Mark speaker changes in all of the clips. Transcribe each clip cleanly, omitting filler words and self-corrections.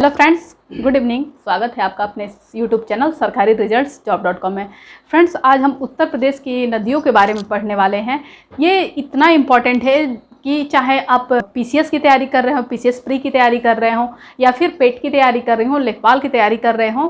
Speaker 1: Hello friends, good evening. स्वागत है आपका अपने यूट्यूब चैनल सरकारी रिजल्ट्स जॉब.com में। फ्रेंड्स, आज हम उत्तर प्रदेश की नदियों के बारे में पढ़ने वाले हैं। ये इतना इम्पॉर्टेंट है कि चाहे आप पीसीएस की तैयारी कर रहे हो, पीसीएस प्री की तैयारी कर रहे हो, या फिर पेट की तैयारी कर रहे हो, लेखपाल की तैयारी कर रहे हो,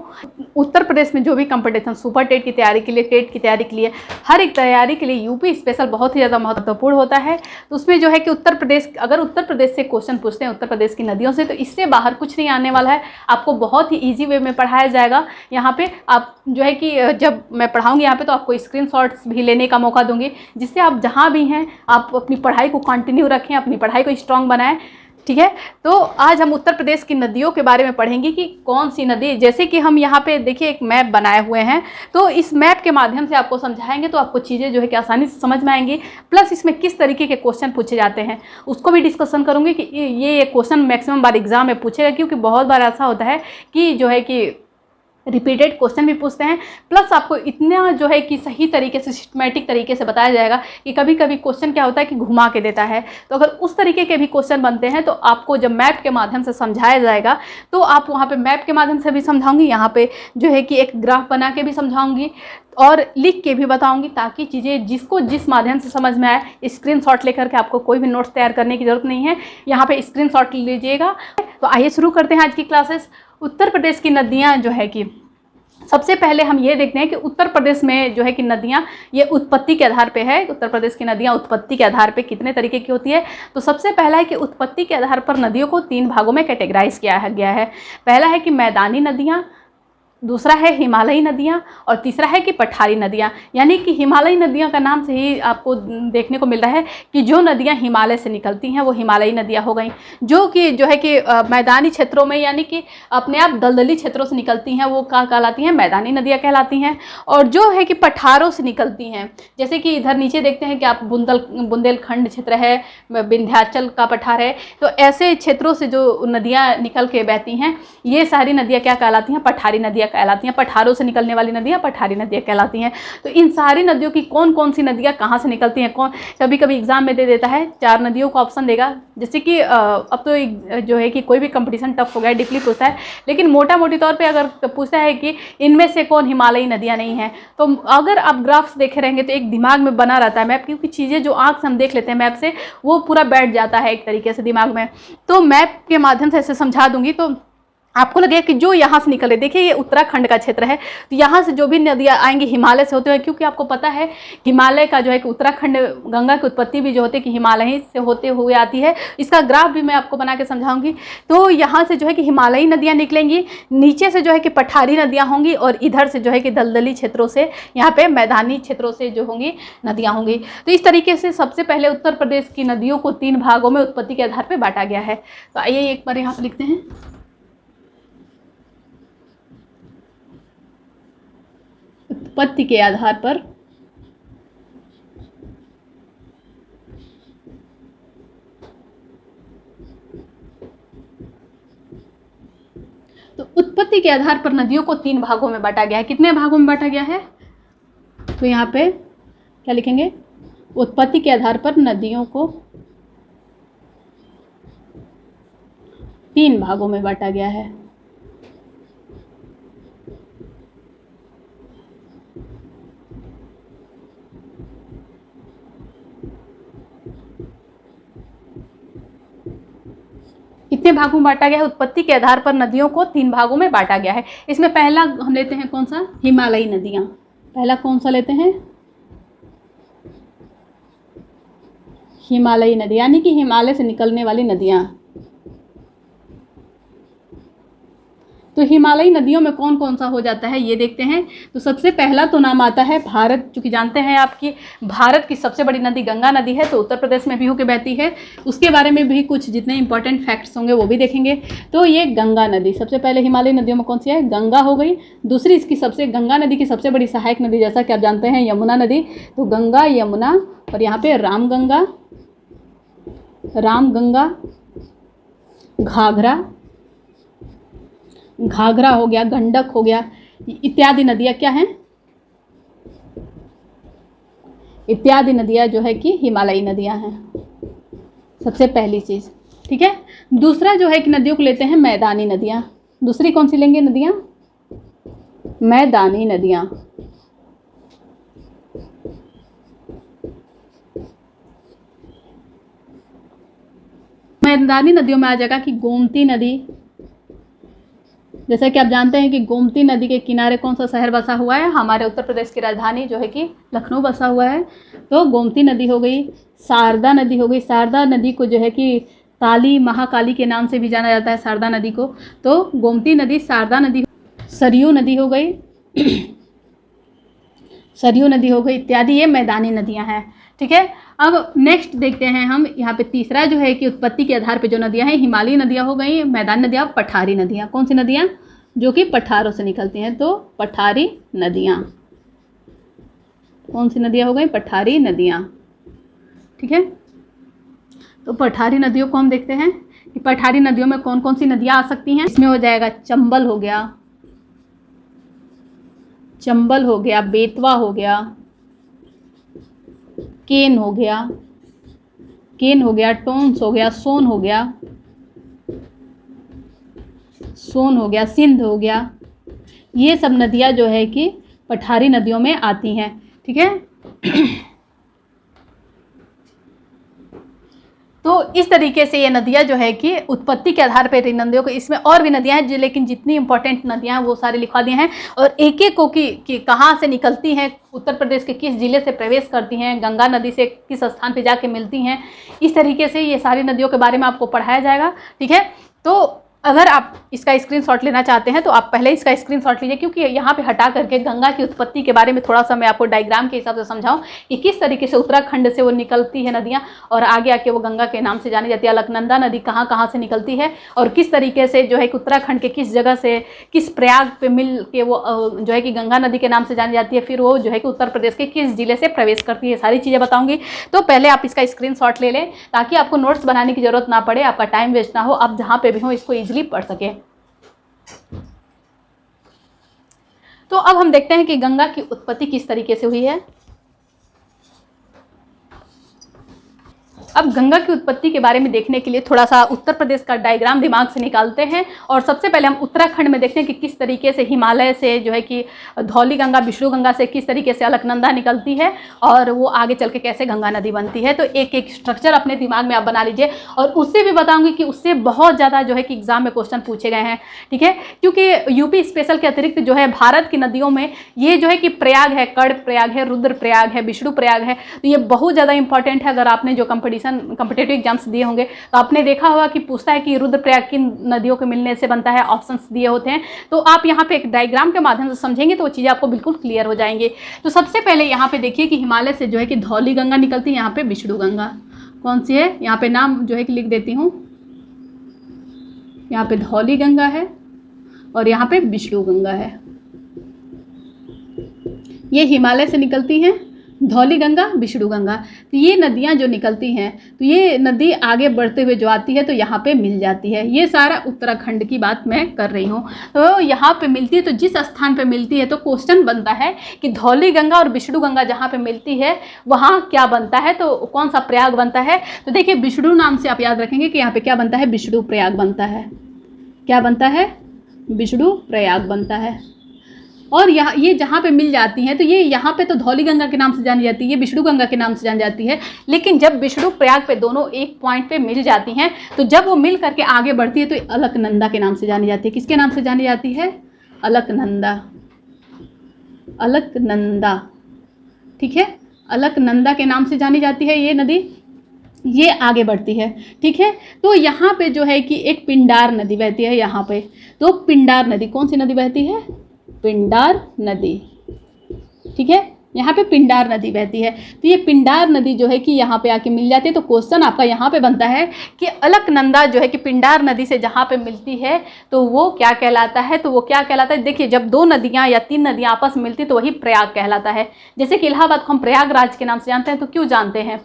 Speaker 1: उत्तर प्रदेश में जो भी कंपटीशन, सुपर टेट की तैयारी के लिए, टेट की तैयारी के लिए, हर एक तैयारी के लिए यूपी स्पेशल बहुत ही ज़्यादा महत्वपूर्ण होता है। तो उसमें जो है कि उत्तर प्रदेश, अगर उत्तर प्रदेश से क्वेश्चन पूछते हैं उत्तर प्रदेश की नदियों से, तो इससे बाहर कुछ नहीं आने वाला है। आपको बहुत ही ईजी वे में पढ़ाया जाएगा। यहाँ पे आप जो है कि जब मैं पढ़ाऊँगी यहाँ पे, तो आपको स्क्रीनशॉट्स भी लेने का मौका दूंगी, जिससे आप जहाँ भी हैं आप अपनी पढ़ाई को कंटिन्यू रखें, अपनी पढ़ाई को स्ट्रांग बनाएं। ठीक है, तो आज हम उत्तर प्रदेश की नदियों के बारे में पढ़ेंगे कि कौन सी नदी, जैसे कि हम यहाँ पे देखिए एक मैप बनाए हुए हैं, तो इस मैप के माध्यम से आपको समझाएंगे तो आपको चीज़ें जो है कि आसानी से समझ में आएंगी। प्लस इसमें किस तरीके के क्वेश्चन पूछे जाते हैं उसको भी डिस्कशन करूँगी कि ये क्वेश्चन मैक्सिमम बार एग्जाम में पूछेगा, क्योंकि बहुत बार ऐसा होता है कि जो है कि रिपीटेड क्वेश्चन भी पूछते हैं। प्लस आपको इतना जो है कि सही तरीके से, सिस्टमेटिक तरीके से बताया जाएगा कि कभी कभी क्वेश्चन क्या होता है कि घुमा के देता है। तो अगर उस तरीके के भी क्वेश्चन बनते हैं तो आपको जब मैप के माध्यम से समझाया जाएगा, तो आप वहाँ पे मैप के माध्यम से भी समझाऊंगी, यहाँ पे जो है कि एक ग्राफ बना के भी समझाऊंगी और लिख के भी बताऊंगी, ताकि चीज़ें जिसको जिस माध्यम से समझ में आए। स्क्रीनशॉट लेकर के आपको कोई भी नोट्स तैयार करने की ज़रूरत नहीं है, यहाँ पे स्क्रीनशॉट लीजिएगा। तो आइए शुरू करते हैं आज की क्लासेस। उत्तर प्रदेश की नदियाँ जो है कि सबसे पहले हम ये देखते हैं कि उत्तर प्रदेश में जो है कि नदियाँ, ये उत्पत्ति के आधार पे है। उत्तर प्रदेश की नदियाँ उत्पत्ति के आधार पे कितने तरीके की होती है, तो सबसे पहला है कि उत्पत्ति के आधार पर नदियों को 3 भागों में कैटेगराइज किया गया है। पहला है कि मैदानी नदियाँ, दूसरा है हिमालयी नदियाँ, और तीसरा है कि पठारी नदियाँ। यानी कि हिमालयी नदियाँ का नाम से ही आपको देखने को मिल रहा है कि जो नदियाँ हिमालय से निकलती हैं वो हिमालयी नदियाँ हो गई। जो कि जो है कि मैदानी क्षेत्रों में, यानी कि अपने आप दलदली क्षेत्रों से निकलती हैं, वो क्या कहलाती हैं, मैदानी नदियाँ कहलाती हैं। और जो है कि पठारों से निकलती हैं, जैसे कि इधर नीचे देखते हैं कि आप बुंदेलखंड क्षेत्र है, विंध्याचल का पठार है, तो ऐसे क्षेत्रों से जो नदियाँ निकल के बहती हैं, ये सारी नदियाँ क्या कहलाती हैं, पठारी नदियाँ कहलाती हैं। पठारों से निकलने वाली नदियाँ पठारी नदियाँ कहलाती हैं। तो इन सारी नदियों की कौन कौन सी नदियाँ कहाँ से निकलती हैं, कौन, कभी कभी एग्जाम में दे देता है 4 नदियों का ऑप्शन देगा। जैसे कि अब तो जो है कि कोई भी कंपटीशन टफ हो गया, डीपली पूछता है, लेकिन मोटा मोटी तौर पे अगर पूछता है कि इनमें से कौन हिमालयी नदियाँ नहीं हैं, तो अगर आप ग्राफ्स देखे रहेंगे तो एक दिमाग में बना रहता है मैप, क्योंकि चीज़ें जो आँख से हम देख लेते हैं मैप से, वो पूरा बैठ जाता है एक तरीके से दिमाग में। तो मैप के माध्यम से ऐसे समझा दूंगी तो आपको लगेगा कि जो यहाँ से निकले, देखिए ये उत्तराखंड का क्षेत्र है, तो यहाँ से जो भी नदियाँ आएंगी हिमालय से होते हुए, क्योंकि आपको पता है हिमालय का जो है कि उत्तराखंड, गंगा की उत्पत्ति भी जो होती है कि हिमालय से होते हुए आती है। इसका ग्राफ भी मैं आपको बना के समझाऊंगी। तो यहाँ से जो है कि हिमालयी नदियाँ निकलेंगी, नीचे से जो है कि पठारी नदियाँ होंगी, और इधर से जो है कि दलदली क्षेत्रों से, यहाँ पे मैदानी क्षेत्रों से जो होंगी नदियाँ होंगी। तो इस तरीके से सबसे पहले उत्तर प्रदेश की नदियों को 3 भागों में उत्पत्ति के आधार पर बांटा गया है। तो आइए एक बार यहाँ पर लिखते हैं, उत्पत्ति के आधार पर तो उत्पत्ति के आधार पर नदियों को 3 भागों में बांटा गया है। कितने भागों में बांटा गया है, तो यहाँ पे क्या लिखेंगे, उत्पत्ति के आधार पर नदियों को 3 भागों में बांटा गया है। कितने भागों में बांटा गया है, उत्पत्ति के आधार पर नदियों को 3 भागों में बांटा गया है। इसमें पहला हम लेते हैं कौन सा, हिमालयी नदियाँ। पहला कौन सा लेते हैं, हिमालयी नदी, यानी कि हिमालय से निकलने वाली नदियाँ। तो हिमालयी नदियों में कौन कौन सा हो जाता है ये देखते हैं। तो सबसे पहला तो नाम आता है भारत, चूँकि जानते हैं आपकी भारत की सबसे बड़ी नदी गंगा नदी है, तो उत्तर प्रदेश में भी होकर बहती है। उसके बारे में भी कुछ जितने इंपॉर्टेंट फैक्ट्स होंगे वो भी देखेंगे। तो ये गंगा नदी सबसे पहले हिमालयी नदियों में कौन सी है, गंगा हो गई। दूसरी इसकी गंगा नदी की सबसे बड़ी सहायक नदी, जैसा कि आप जानते हैं, यमुना नदी। तो गंगा, यमुना, और यहाँ पे रामगंगा, घाघरा हो गया, गंडक हो गया, इत्यादि नदियाँ क्या हैं, इत्यादि नदियाँ जो है कि हिमालयी नदियाँ हैं, सबसे पहली चीज़। ठीक है, दूसरा जो है कि नदियों को लेते हैं मैदानी नदियाँ। दूसरी कौन सी लेंगे नदियाँ? मैदानी नदियाँ। मैदानी नदियों में आ जाएगा कि गोमती नदी। जैसा कि आप जानते हैं कि गोमती नदी के किनारे कौन सा शहर बसा हुआ है? हमारे उत्तर प्रदेश की राजधानी जो है कि लखनऊ बसा हुआ है। तो गोमती नदी हो गई, शारदा नदी हो गई। शारदा नदी को जो है कि काली महाकाली के नाम से भी जाना जाता है शारदा नदी को। तो गोमती नदी, शारदा नदी, सरयू नदी हो गई सरयू नदी हो गई इत्यादि, ये मैदानी नदियां हैं। ठीक है, अब नेक्स्ट देखते हैं हम यहाँ पे तीसरा जो है कि उत्पत्ति के आधार पे जो नदियां हैं, हिमालयी नदियां हो गई, मैदानी नदियां, पठारी नदियां। कौन सी नदियां? जो कि पठारों से निकलती हैं, तो पठारी नदियां। कौन सी नदियां हो गई? पठारी नदियां। ठीक है, तो पठारी नदियों को हम देखते हैं कि पठारी नदियों में कौन कौन सी नदियां आ सकती हैं। इसमें हो जाएगा चंबल हो गया, बेतवा हो गया, केन हो गया, टोंस हो गया, सोन हो गया, सिंध हो गया। ये सब नदियां जो है कि पठारी नदियों में आती हैं। ठीक है, तो इस तरीके से ये नदियाँ जो है कि उत्पत्ति के आधार पर नदियों को, इसमें और भी नदियाँ हैं जो, लेकिन जितनी इंपॉर्टेंट नदियाँ हैं वो सारी लिखवा दी हैं, और एक एक को कि कहाँ से निकलती हैं, उत्तर प्रदेश के किस जिले से प्रवेश करती हैं, गंगा नदी से किस स्थान पे जाके मिलती हैं। इस तरीके से ये सारी नदियों के बारे में आपको पढ़ाया जाएगा। ठीक है, तो अगर आप इसका स्क्रीनशॉट लेना चाहते हैं तो आप पहले इसका स्क्रीनशॉट लीजिए, क्योंकि यहाँ पे हटा करके गंगा की उत्पत्ति के बारे में थोड़ा सा मैं आपको डायग्राम के हिसाब से समझाऊं कि किस तरीके से उत्तराखंड से वो निकलती है नदियाँ, और आगे आके वो गंगा के नाम से जानी जाती है। अलकनंदा नदी कहाँ कहाँ से निकलती है, और किस तरीके से जो है कि उत्तराखंड के किस जगह से, किस प्रयाग पे मिल के वो जो है कि गंगा नदी के नाम से जानी जाती है, फिर वो जो है कि उत्तर प्रदेश के किस जिले से प्रवेश करती है, सारी चीज़ें बताऊँगी। तो पहले आप इसका स्क्रीनशॉट ले लें ताकि आपको नोट्स बनाने की ज़रूरत ना पड़े, आपका टाइम वेस्ट ना हो, आप जहाँ पे भी हो इसको ईजिली पढ़ सकें। तो अब हम देखते हैं कि गंगा की उत्पत्ति किस तरीके से हुई है। अब गंगा की उत्पत्ति के बारे में देखने के लिए थोड़ा सा उत्तर प्रदेश का डायग्राम दिमाग से निकालते हैं, और सबसे पहले हम उत्तराखंड में देखते हैं कि किस तरीके से हिमालय से जो है कि धौली गंगा, विष्णु गंगा से किस तरीके से अलकनंदा निकलती है, और वो आगे चल के कैसे गंगा नदी बनती है। तो एक एक स्ट्रक्चर अपने दिमाग में आप बना लीजिए, और उससे भी बताऊँगी कि उससे बहुत ज़्यादा जो है कि एग्जाम में क्वेश्चन पूछे गए हैं। ठीक है, क्योंकि यूपी स्पेशल के अतिरिक्त जो है भारत की नदियों में ये जो है कि प्रयाग है, कर्ण प्रयाग है, रुद्र प्रयाग है, विष्णु प्रयाग है, तो ये बहुत ज़्यादा इंपॉर्टेंट है। अगर आपने जो कॉम्पिटेटिव एग्जाम्स दिए होंगे तो आपने देखा होगा कि पूछता है कि रुद्रप्रयाग की नदियों के मिलने से बनता है, ऑप्शंस दिए होते हैं। तो आप यहाँ पे एक डायग्राम के माध्यम से समझेंगे तो वो चीज़ें आपको बिल्कुल क्लियर हो जाएंगे। तो सबसे पहले यहाँ पे देखिए कि हिमालय से जो है कि धौली गंगा निकलती है, यहाँ पे विष्णु गंगा कौन सी है, यहाँ पे नाम जो है कि लिख देती हूँ, यहाँ पे धौली गंगा है और यहाँ पे विष्णु गंगा है। ये हिमालय से निकलती हैं, धौली गंगा, विष्णु गंगा। तो ये नदियाँ जो निकलती हैं, तो ये नदी आगे बढ़ते हुए जो आती है तो यहाँ पे मिल जाती है। ये सारा उत्तराखंड की बात मैं कर रही हूँ। तो यहाँ पे मिलती है, तो जिस स्थान पे मिलती है तो क्वेश्चन बनता है कि धौली गंगा और विष्णु गंगा जहाँ पे मिलती है वहाँ क्या बनता है, तो कौन सा प्रयाग बनता है। तो देखिए विष्णु नाम से आप याद रखेंगे कि यहाँ पे क्या बनता है, विष्णु प्रयाग बनता है। क्या बनता है, विष्णु प्रयाग बनता है। और यहाँ ये जहाँ पे मिल जाती हैं तो ये यहाँ पे तो धौली गंगा के नाम से जानी जाती है, ये विष्णु गंगा के नाम से जानी जाती है। लेकिन जब विष्णु प्रयाग पे दोनों एक पॉइंट पे मिल जाती हैं तो जब वो मिल करके आगे बढ़ती है तो अलकनंदा के नाम से जानी जाती है। किसके नाम से जानी जाती है, अलकनंदा, अलकनंदा। ठीक है, अलकनंदा के नाम से जानी जाती है ये नदी, ये आगे बढ़ती है। ठीक है, तो यहाँ पे जो है कि एक पिंडार नदी बहती है यहाँ पे। तो पिंडार नदी, कौन सी नदी बहती है, पिंडार नदी। ठीक है, यहाँ पे पिंडार नदी बहती है। तो ये पिंडार नदी जो है कि यहाँ पे आके मिल जाती है। तो क्वेश्चन आपका यहाँ पे बनता है कि अलकनंदा जो है कि पिंडार नदी से जहाँ पे मिलती है तो वो क्या कहलाता है, तो वो क्या कहलाता है। देखिए जब दो नदियाँ या तीन नदियाँ आपस में मिलती तो वही प्रयाग कहलाता है। जैसे कि इलाहाबाद को हम प्रयागराज के नाम से जानते हैं, तो क्यों जानते हैं,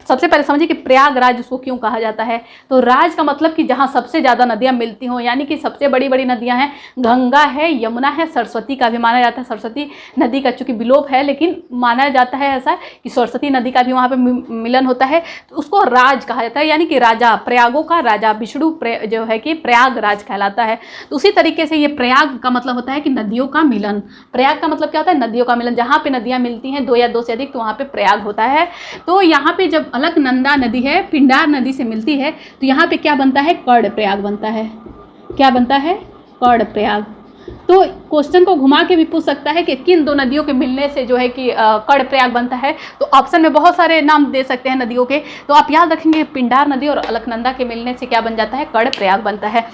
Speaker 1: सबसे पहले समझिए कि प्रयागराज उसको क्यों कहा जाता है। तो राज का मतलब कि जहाँ सबसे ज़्यादा नदियाँ मिलती हों, यानी कि सबसे बड़ी बड़ी नदियाँ हैं, गंगा है, यमुना है, सरस्वती का भी माना जाता है। सरस्वती नदी का चूँकि विलोप है, लेकिन माना जाता है ऐसा कि सरस्वती नदी का भी वहाँ पे मिलन होता है, तो उसको राज कहा जाता है, यानी कि राजा, प्रयागों का राजा विष्णु जो है कि प्रयागराज कहलाता है। तो उसी तरीके से ये प्रयाग का मतलब होता है कि नदियों का मिलन। प्रयाग का मतलब क्या होता है? नदियों का मिलन। जहाँ पे नदियाँ मिलती हैं, 2 या 2 से अधिक, तो वहाँ पे प्रयाग होता है। तो यहाँ पे जब अलकनंदा नदी है पिंडार नदी से मिलती है, तो यहाँ पे क्या बनता है? कर्णप्रयाग बनता है। क्या बनता है? कर्णप्रयाग। तो क्वेश्चन को घुमा के भी पूछ सकता है कि किन 2 नदियों के मिलने से जो है कि कर्णप्रयाग बनता है। तो ऑप्शन में बहुत सारे नाम दे सकते हैं नदियों के, तो आप याद रखेंगे पिंडार नदी और अलकनंदा के मिलने से क्या बन जाता है? कर्णप्रयाग बनता है।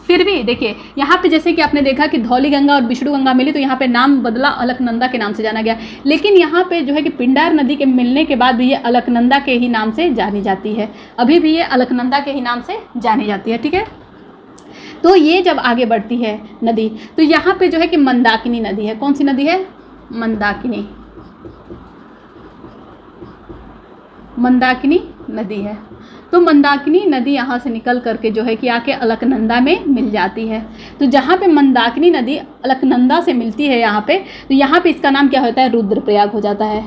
Speaker 1: फिर भी देखिए यहाँ पे जैसे कि आपने देखा कि धौली गंगा और विष्णु गंगा मिली, तो यहाँ पे नाम बदला, अलकनंदा के नाम से जाना गया। लेकिन यहाँ पे जो है कि पिंडार नदी के मिलने के बाद भी ये अलकनंदा के ही नाम से जानी जाती है। अभी भी ये अलकनंदा के ही नाम से जानी जाती है। ठीक है, तो ये जब आगे बढ़ती है नदी, तो यहाँ पे जो है कि मंदाकिनी नदी है। कौन सी नदी है? मंदाकिनी। मंदाकिनी नदी है। तो मंदाकिनी नदी यहाँ से निकल करके जो है कि आके अलकनंदा में मिल जाती है। तो जहाँ पे मंदाकिनी नदी अलकनंदा से मिलती है यहाँ पे, तो यहाँ पे इसका नाम क्या होता है? रुद्रप्रयाग हो जाता है।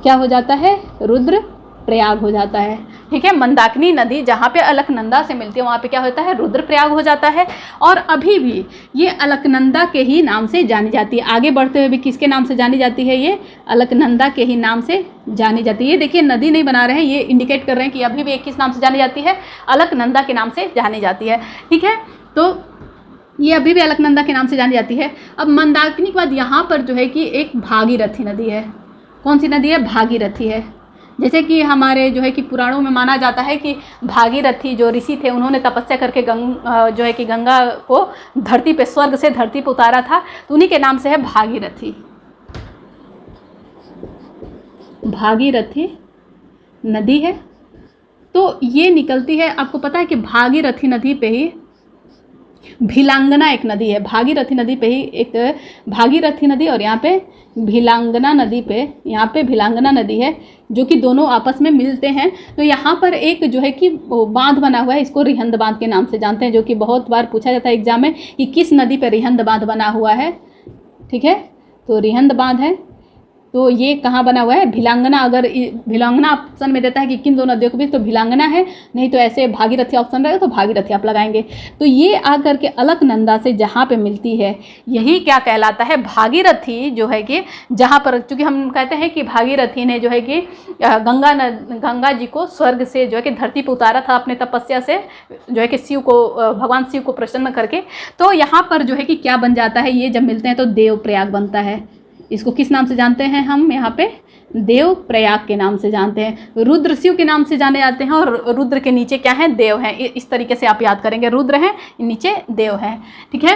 Speaker 1: क्या हो जाता है? रुद्रप्रयाग हो जाता है। ठीक है, मंदाकिनी नदी जहाँ पे अलकनंदा से मिलती है वहाँ पे क्या होता है? रुद्रप्रयाग हो जाता है। और अभी भी ये अलकनंदा के ही नाम से जानी जाती है। आगे बढ़ते हुए भी किसके नाम से जानी जाती है? ये अलकनंदा के ही नाम से जानी जाती है। ये देखिए नदी नहीं बना रहे हैं, ये इंडिकेट कर रहे हैं कि अभी भी किस नाम से जानी जाती है? अलकनंदा के नाम से जानी जाती है। ठीक है, तो ये अभी भी अलकनंदा के नाम से जानी जाती है। अब मंदाकिनी के बाद यहाँ पर जो है कि एक भागीरथी नदी है। कौन सी नदी है? भागीरथी है। जैसे कि हमारे जो है कि पुराणों में माना जाता है कि भागीरथी जो ऋषि थे, उन्होंने तपस्या करके जो है कि गंगा को धरती पे, स्वर्ग से धरती पे उतारा था, तो उन्हीं के नाम से है भागीरथी। भागीरथी नदी है। तो ये निकलती है, आपको पता है कि भागीरथी नदी पे ही भिलांगना एक नदी है। भागीरथी नदी पे ही एक भागीरथी नदी और यहाँ पे भिलांगना नदी पे, यहाँ पे भिलांगना नदी है, जो कि दोनों आपस में मिलते हैं। तो यहाँ पर एक जो है कि बांध बना हुआ है, इसको रिहंद बांध के नाम से जानते हैं, जो कि बहुत बार पूछा जाता है एग्जाम में कि किस नदी पे रिहंद बांध बना हुआ है। ठीक है, तो रिहंद बांध है। तो ये कहाँ बना हुआ है? भिलांगना। अगर भिलांगना ऑप्शन में देता है कि किन 2 नदियों के बीच, तो भिलांगना है, नहीं तो ऐसे भागीरथी ऑप्शन रहेगा तो भागीरथी आप लगाएंगे। तो ये आकर के अलकनंदा से जहाँ पे मिलती है, यही क्या कहलाता है? भागीरथी जो है कि जहाँ पर, चूँकि हम कहते हैं कि भागीरथी ने जो है कि गंगा जी को स्वर्ग से जो है कि धरती पर उतारा था अपने तपस्या से, जो है कि शिव को, भगवान शिव को प्रसन्न करके। तो यहाँ पर जो है कि क्या बन जाता है? ये जब मिलते हैं तो देवप्रयाग बनता है। इसको किस नाम से जानते हैं हम? यहाँ पे देवप्रयाग के नाम से जानते हैं। रुद्र शिव के नाम से जाने जाते हैं, और रुद्र के नीचे क्या है? देव हैं। इस तरीके से आप याद करेंगे, रुद्र हैं, नीचे देव हैं। ठीक है,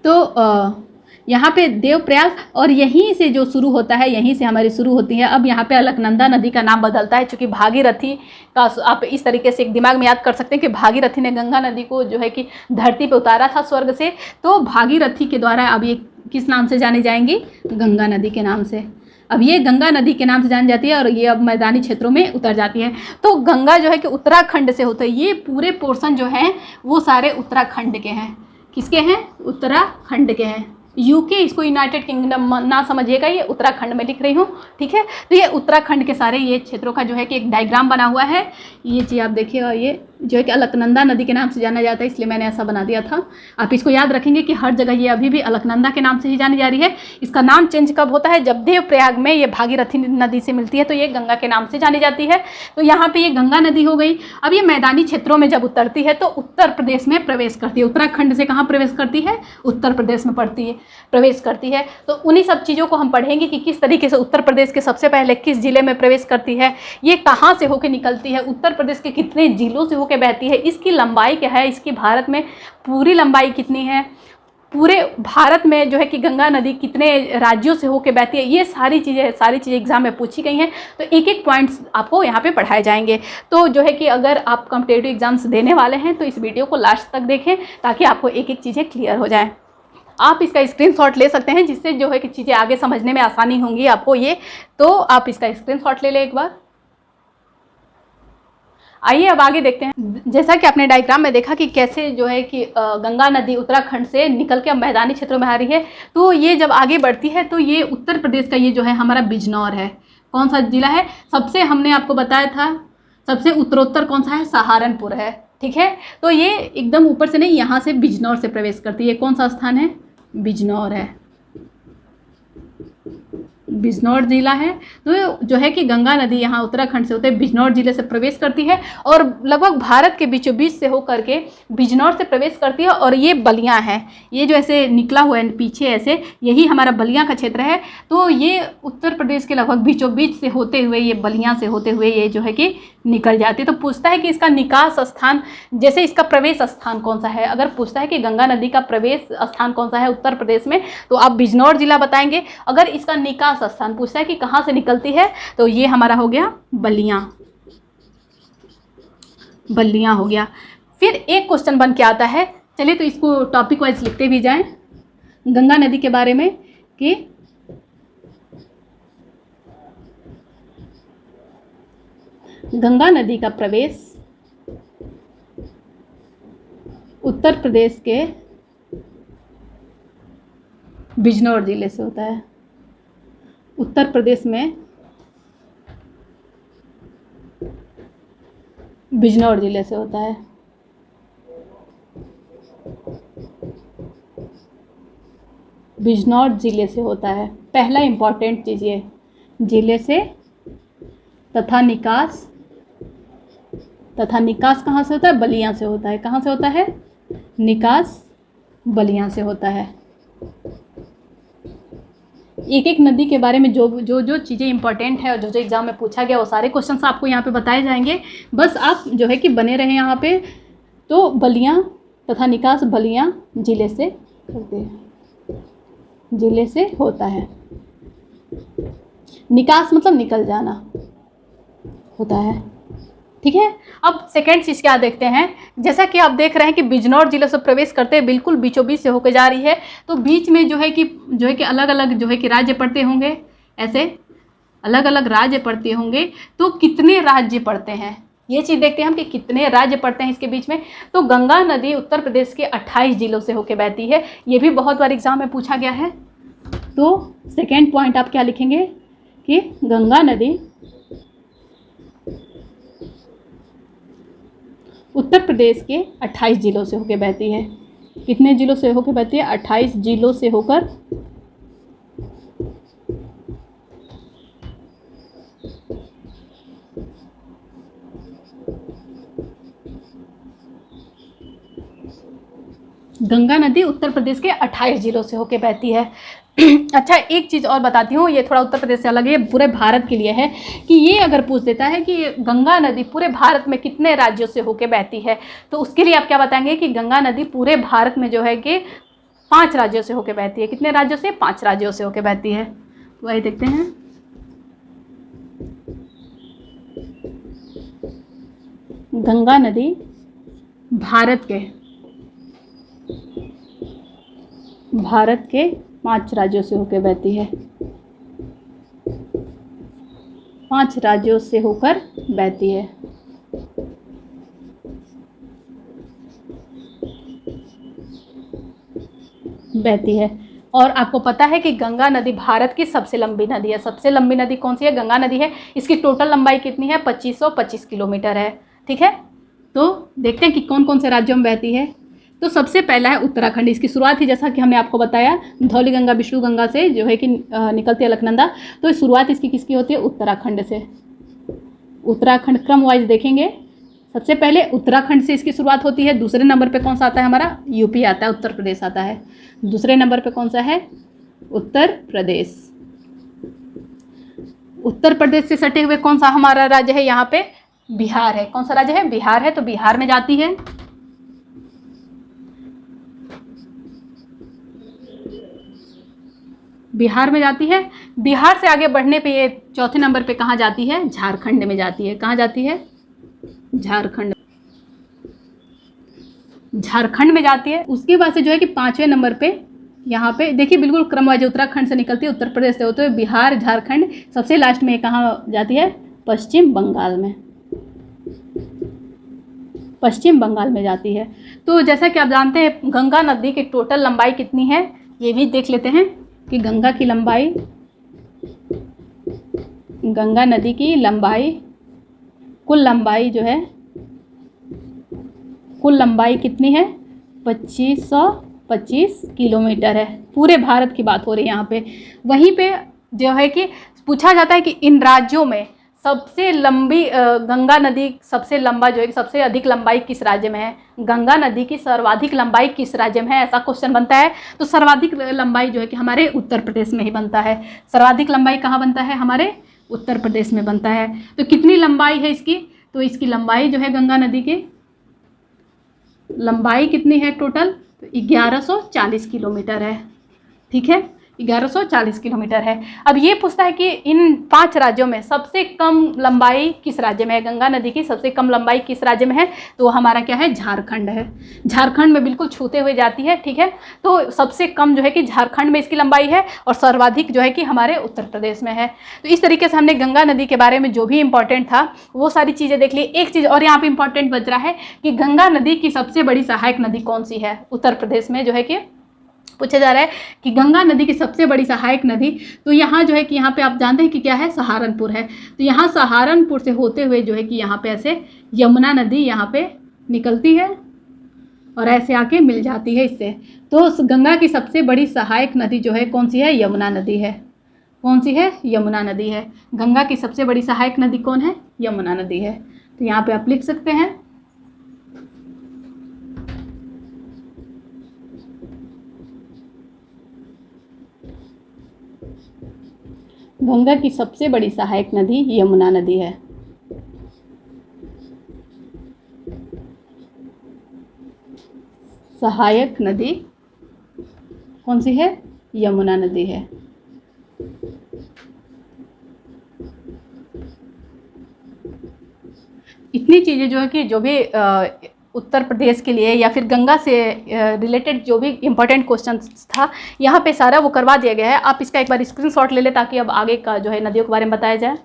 Speaker 1: तो यहाँ पे देवप्रयाग, और यहीं से जो शुरू होता है, यहीं से हमारी शुरू होती है। अब यहाँ पे अलकनंदा नदी का नाम बदलता है, चूँकि भागीरथी का आप इस तरीके से एक दिमाग में याद कर सकते हैं कि भागीरथी ने गंगा नदी को जो है कि धरती पे उतारा था स्वर्ग से। तो भागीरथी के द्वारा अब ये किस नाम से जानी जाएंगी? गंगा नदी के नाम से। अब ये गंगा नदी के नाम से जानी जाती है, और ये अब मैदानी क्षेत्रों में उतर जाती है। तो गंगा जो है कि उत्तराखंड से होता है। ये पूरे पोर्शन जो हैं वो सारे उत्तराखंड के हैं। किसके हैं? उत्तराखंड के हैं। यूके, इसको यूनाइटेड किंगडम ना समझिएगा, ये उत्तराखंड में लिख रही हूँ। ठीक है, तो ये उत्तराखंड के सारे ये क्षेत्रों का जो है कि एक डायग्राम बना हुआ है। ये चीज़ आप देखिए, और ये जो है कि अलकनंदा नदी के नाम से जाना जाता है, इसलिए मैंने ऐसा बना दिया था। आप इसको याद रखेंगे कि हर जगह ये अभी भी अलकनंदा के नाम से ही जानी जा रही है। इसका नाम चेंज कब होता है? जब देवप्रयाग में ये भागीरथी नदी से मिलती है, तो ये गंगा के नाम से जानी जाती है। तो यहाँ पे ये गंगा नदी हो गई। अब ये मैदानी क्षेत्रों में जब उतरती है तो उत्तर प्रदेश में प्रवेश करती है। उत्तराखंड से कहाँ प्रवेश करती है? उत्तर प्रदेश में प्रवेश करती है। तो उन्हीं सब चीज़ों को हम पढ़ेंगे कि किस तरीके से उत्तर प्रदेश के सबसे पहले किस जिले में प्रवेश करती है, ये कहाँ से होकर निकलती है, उत्तर प्रदेश के कितने जिलों से होकर बहती है, इसकी लंबाई क्या है, इसकी भारत में पूरी लंबाई कितनी है, पूरे भारत में जो है कि गंगा नदी कितने राज्यों से होकर बहती है, ये सारी चीज़ें एग्जाम में पूछी गई हैं। तो एक एक पॉइंट्स आपको यहाँ पे पढ़ाए जाएंगे। तो जो है कि अगर आप कॉम्पिटिटिव एग्जाम्स देने वाले हैं तो इस वीडियो को लास्ट तक देखें, ताकि आपको एक एक चीज़ें क्लियर हो जाए। आप इसका स्क्रीनशॉट ले सकते हैं, जिससे जो है कि चीज़ें आगे समझने में आसानी होंगी आपको ये। तो आप इसका स्क्रीनशॉट ले लें एक बार। आइए अब आगे देखते हैं। जैसा कि आपने डायग्राम में देखा कि कैसे जो है कि गंगा नदी उत्तराखंड से निकल के अब मैदानी क्षेत्रों में आ रही है। तो ये जब आगे बढ़ती है तो ये उत्तर प्रदेश का ये जो है हमारा बिजनौर है। कौन सा जिला है? सबसे हमने आपको बताया था सबसे उत्तरोत्तर कौन सा है? सहारनपुर है। ठीक है, तो ये एकदम ऊपर से नहीं, यहाँ से बिजनौर से प्रवेश करती है। कौन सा स्थान है? बिजनौर है, बिजनौर जिला है। तो जो है कि गंगा नदी यहाँ उत्तराखंड से होते बिजनौर जिले से प्रवेश करती है और लगभग भारत के बीचों बीच से होकर के बिजनौर से प्रवेश करती है। और ये बलियाँ हैं, ये जो ऐसे निकला हुआ है पीछे ऐसे, यही हमारा बलियाँ का क्षेत्र है। तो ये उत्तर प्रदेश के लगभग बीचों बीच से होते हुए, ये बलियाँ से होते हुए ये जो है कि निकल जाती है। तो पूछता है कि इसका निकास स्थान, जैसे इसका प्रवेश स्थान कौन सा है। अगर पूछता है कि गंगा नदी का प्रवेश स्थान कौन सा है उत्तर प्रदेश में, तो आप बिजनौर जिला बताएंगे। अगर इसका निकास स्थान पूछता है कि कहाँ से निकलती है, तो ये हमारा हो गया बलियाँ, बलियाँ हो गया। फिर एक क्वेश्चन बन के आता है, चलिए तो इसको टॉपिक वाइज लिखते भी जाएं गंगा नदी के बारे में कि गंगा नदी का प्रवेश उत्तर प्रदेश के बिजनौर जिले से होता है। उत्तर प्रदेश में बिजनौर जिले से होता है। बिजनौर जिले से होता है। पहला इंपॉर्टेंट चीज़ ये, जिले से तथा निकास कहाँ से होता है? बलियाँ से होता है। कहाँ से होता है? निकास बलियाँ से होता है। एक एक नदी के बारे में जो चीज़ें इंपॉर्टेंट है और जो एग्जाम में पूछा गया वो सारे क्वेश्चंस आपको यहाँ पे बताए जाएंगे। बस आप जो है कि बने रहें यहाँ पे। तो बलियाँ तथा निकास बलियाँ जिले से करते हैं, जिले से होता है। निकास मतलब निकल जाना होता है। ठीक है, अब सेकेंड चीज़ क्या देखते हैं। जैसा कि आप देख रहे हैं कि बिजनौर जिले से प्रवेश करते हैं, बिल्कुल बीचों बीच से होकर जा रही है। तो बीच में जो है कि अलग अलग जो है कि राज्य पड़ते होंगे, ऐसे अलग अलग राज्य पड़ते होंगे। तो कितने राज्य पड़ते हैं ये चीज़ देखते हैं हम कि कितने राज्य पड़ते हैं इसके बीच में। तो गंगा नदी उत्तर प्रदेश के 28 जिलों से होकर बहती है। ये भी बहुत बार एग्जाम में पूछा गया है। तो सेकेंड पॉइंट आप क्या लिखेंगे कि गंगा नदी उत्तर प्रदेश के 28 जिलों से होकर बहती है। कितने जिलों से होकर बहती है? 28 जिलों से होकर गंगा नदी उत्तर प्रदेश के 28 जिलों से होकर बहती है। अच्छा, एक चीज़ और बताती हूँ, ये थोड़ा उत्तर प्रदेश से अलग है, ये पूरे भारत के लिए है कि ये अगर पूछ देता है कि गंगा नदी पूरे भारत में कितने राज्यों से होकर बहती है, तो उसके लिए आप क्या बताएंगे कि गंगा नदी पूरे भारत में जो है कि 5 राज्यों से होकर बहती है। कितने राज्यों से? 5 राज्यों से होकर बहती है। तो वही देखते हैं। गंगा नदी भारत के 5 राज्यों से होकर बहती है। 5 राज्यों से होकर बहती है। और आपको पता है कि गंगा नदी भारत की सबसे लंबी नदी है। सबसे लंबी नदी कौन सी है? गंगा नदी है। इसकी टोटल लंबाई कितनी है? 2525 किलोमीटर है। ठीक है, तो देखते हैं कि कौन कौन से राज्यों में बहती है। तो सबसे पहला है उत्तराखंड। इसकी शुरुआत ही जैसा कि हमने आपको बताया धौली गंगा विष्णु गंगा से जो है कि निकलती है अलकनंदा। तो शुरुआत इसकी किसकी होती है? उत्तराखंड से। उत्तराखंड क्रम वाइज देखेंगे, सबसे पहले उत्तराखंड से इसकी शुरुआत होती है। दूसरे नंबर पे कौन सा आता है? हमारा यूपी आता है, उत्तर प्रदेश आता है। दूसरे नंबर पे कौन सा है? उत्तर प्रदेश। उत्तर प्रदेश से सटे हुए कौन सा हमारा राज्य है? यहाँ पे बिहार है। कौन सा राज्य है? बिहार है। तो बिहार में जाती है। बिहार में जाती है। बिहार से आगे बढ़ने पे ये चौथे नंबर पे कहाँ जाती है? झारखंड में जाती है। कहाँ जाती है? झारखंड। झारखंड में जाती है। उसके बाद से जो है कि 5वें नंबर पे यहाँ पे देखिए बिल्कुल क्रमवाइज उत्तराखंड से निकलती है, उत्तर प्रदेश से होते हुए बिहार, झारखंड, सबसे लास्ट में कहाँ जाती है? पश्चिम बंगाल में, पश्चिम बंगाल में जाती है। तो जैसा कि आप जानते हैं गंगा नदी की टोटल लंबाई कितनी है, ये भी देख लेते हैं कि गंगा की लंबाई, गंगा नदी की लंबाई, कुल लंबाई जो है, कुल लंबाई कितनी है? 2525 किलोमीटर है। पूरे भारत की बात हो रही है यहाँ पे। वहीं पे जो है कि पूछा जाता है कि इन राज्यों में सबसे लंबी गंगा नदी सबसे लंबा जो है, सबसे अधिक लंबाई किस राज्य में है? गंगा नदी की सर्वाधिक लंबाई किस राज्य में है, ऐसा क्वेश्चन बनता है। तो सर्वाधिक लंबाई जो है कि हमारे उत्तर प्रदेश में ही बनता है। सर्वाधिक लंबाई कहाँ बनता है? हमारे उत्तर प्रदेश में बनता है। तो कितनी लंबाई है इसकी? तो इसकी लंबाई जो है गंगा नदी की लंबाई कितनी है टोटल? तो 1140 किलोमीटर है। ठीक है, 1140 किलोमीटर है। अब ये पूछता है कि इन 5 राज्यों में सबसे कम लंबाई किस राज्य में है? गंगा नदी की सबसे कम लंबाई किस राज्य में है? तो हमारा क्या है? झारखंड है। झारखंड में बिल्कुल छूते हुए जाती है। ठीक है, तो सबसे कम जो है कि झारखंड में इसकी लंबाई है और सर्वाधिक जो है कि हमारे उत्तर प्रदेश में है। तो इस तरीके से हमने गंगा नदी के बारे में जो भी इंपॉर्टेंट था वो सारी चीज़ें देख ली। एक चीज़ और यहाँ पर इंपॉर्टेंट बच रहा है कि गंगा नदी की सबसे बड़ी सहायक नदी कौन सी है? उत्तर प्रदेश में जो है कि पूछा जा रहा है कि गंगा नदी की सबसे बड़ी सहायक नदी, तो यहाँ जो है कि यहाँ पे आप जानते हैं कि क्या है? सहारनपुर है। तो यहाँ सहारनपुर से होते हुए जो है कि यहाँ पे ऐसे यमुना नदी यहाँ पे निकलती है और ऐसे आके मिल जाती है इससे। तो गंगा की सबसे बड़ी सहायक नदी जो है कौन सी है? यमुना नदी है। कौन सी है? यमुना नदी है। गंगा की सबसे बड़ी सहायक नदी कौन है? यमुना नदी है। तो यहाँ पे आप लिख सकते हैं गंगा की सबसे बड़ी सहायक नदी यमुना नदी है। सहायक नदी कौन सी है? यमुना नदी है। इतनी चीज़ें जो है कि जो भी उत्तर प्रदेश के लिए या फिर गंगा से रिलेटेड जो भी इम्पोर्टेंट क्वेश्चन था यहाँ पे सारा वो करवा दिया गया है। आप इसका एक बार स्क्रीनशॉट ले लें ताकि अब आगे का जो है नदियों के बारे में बताया जाए।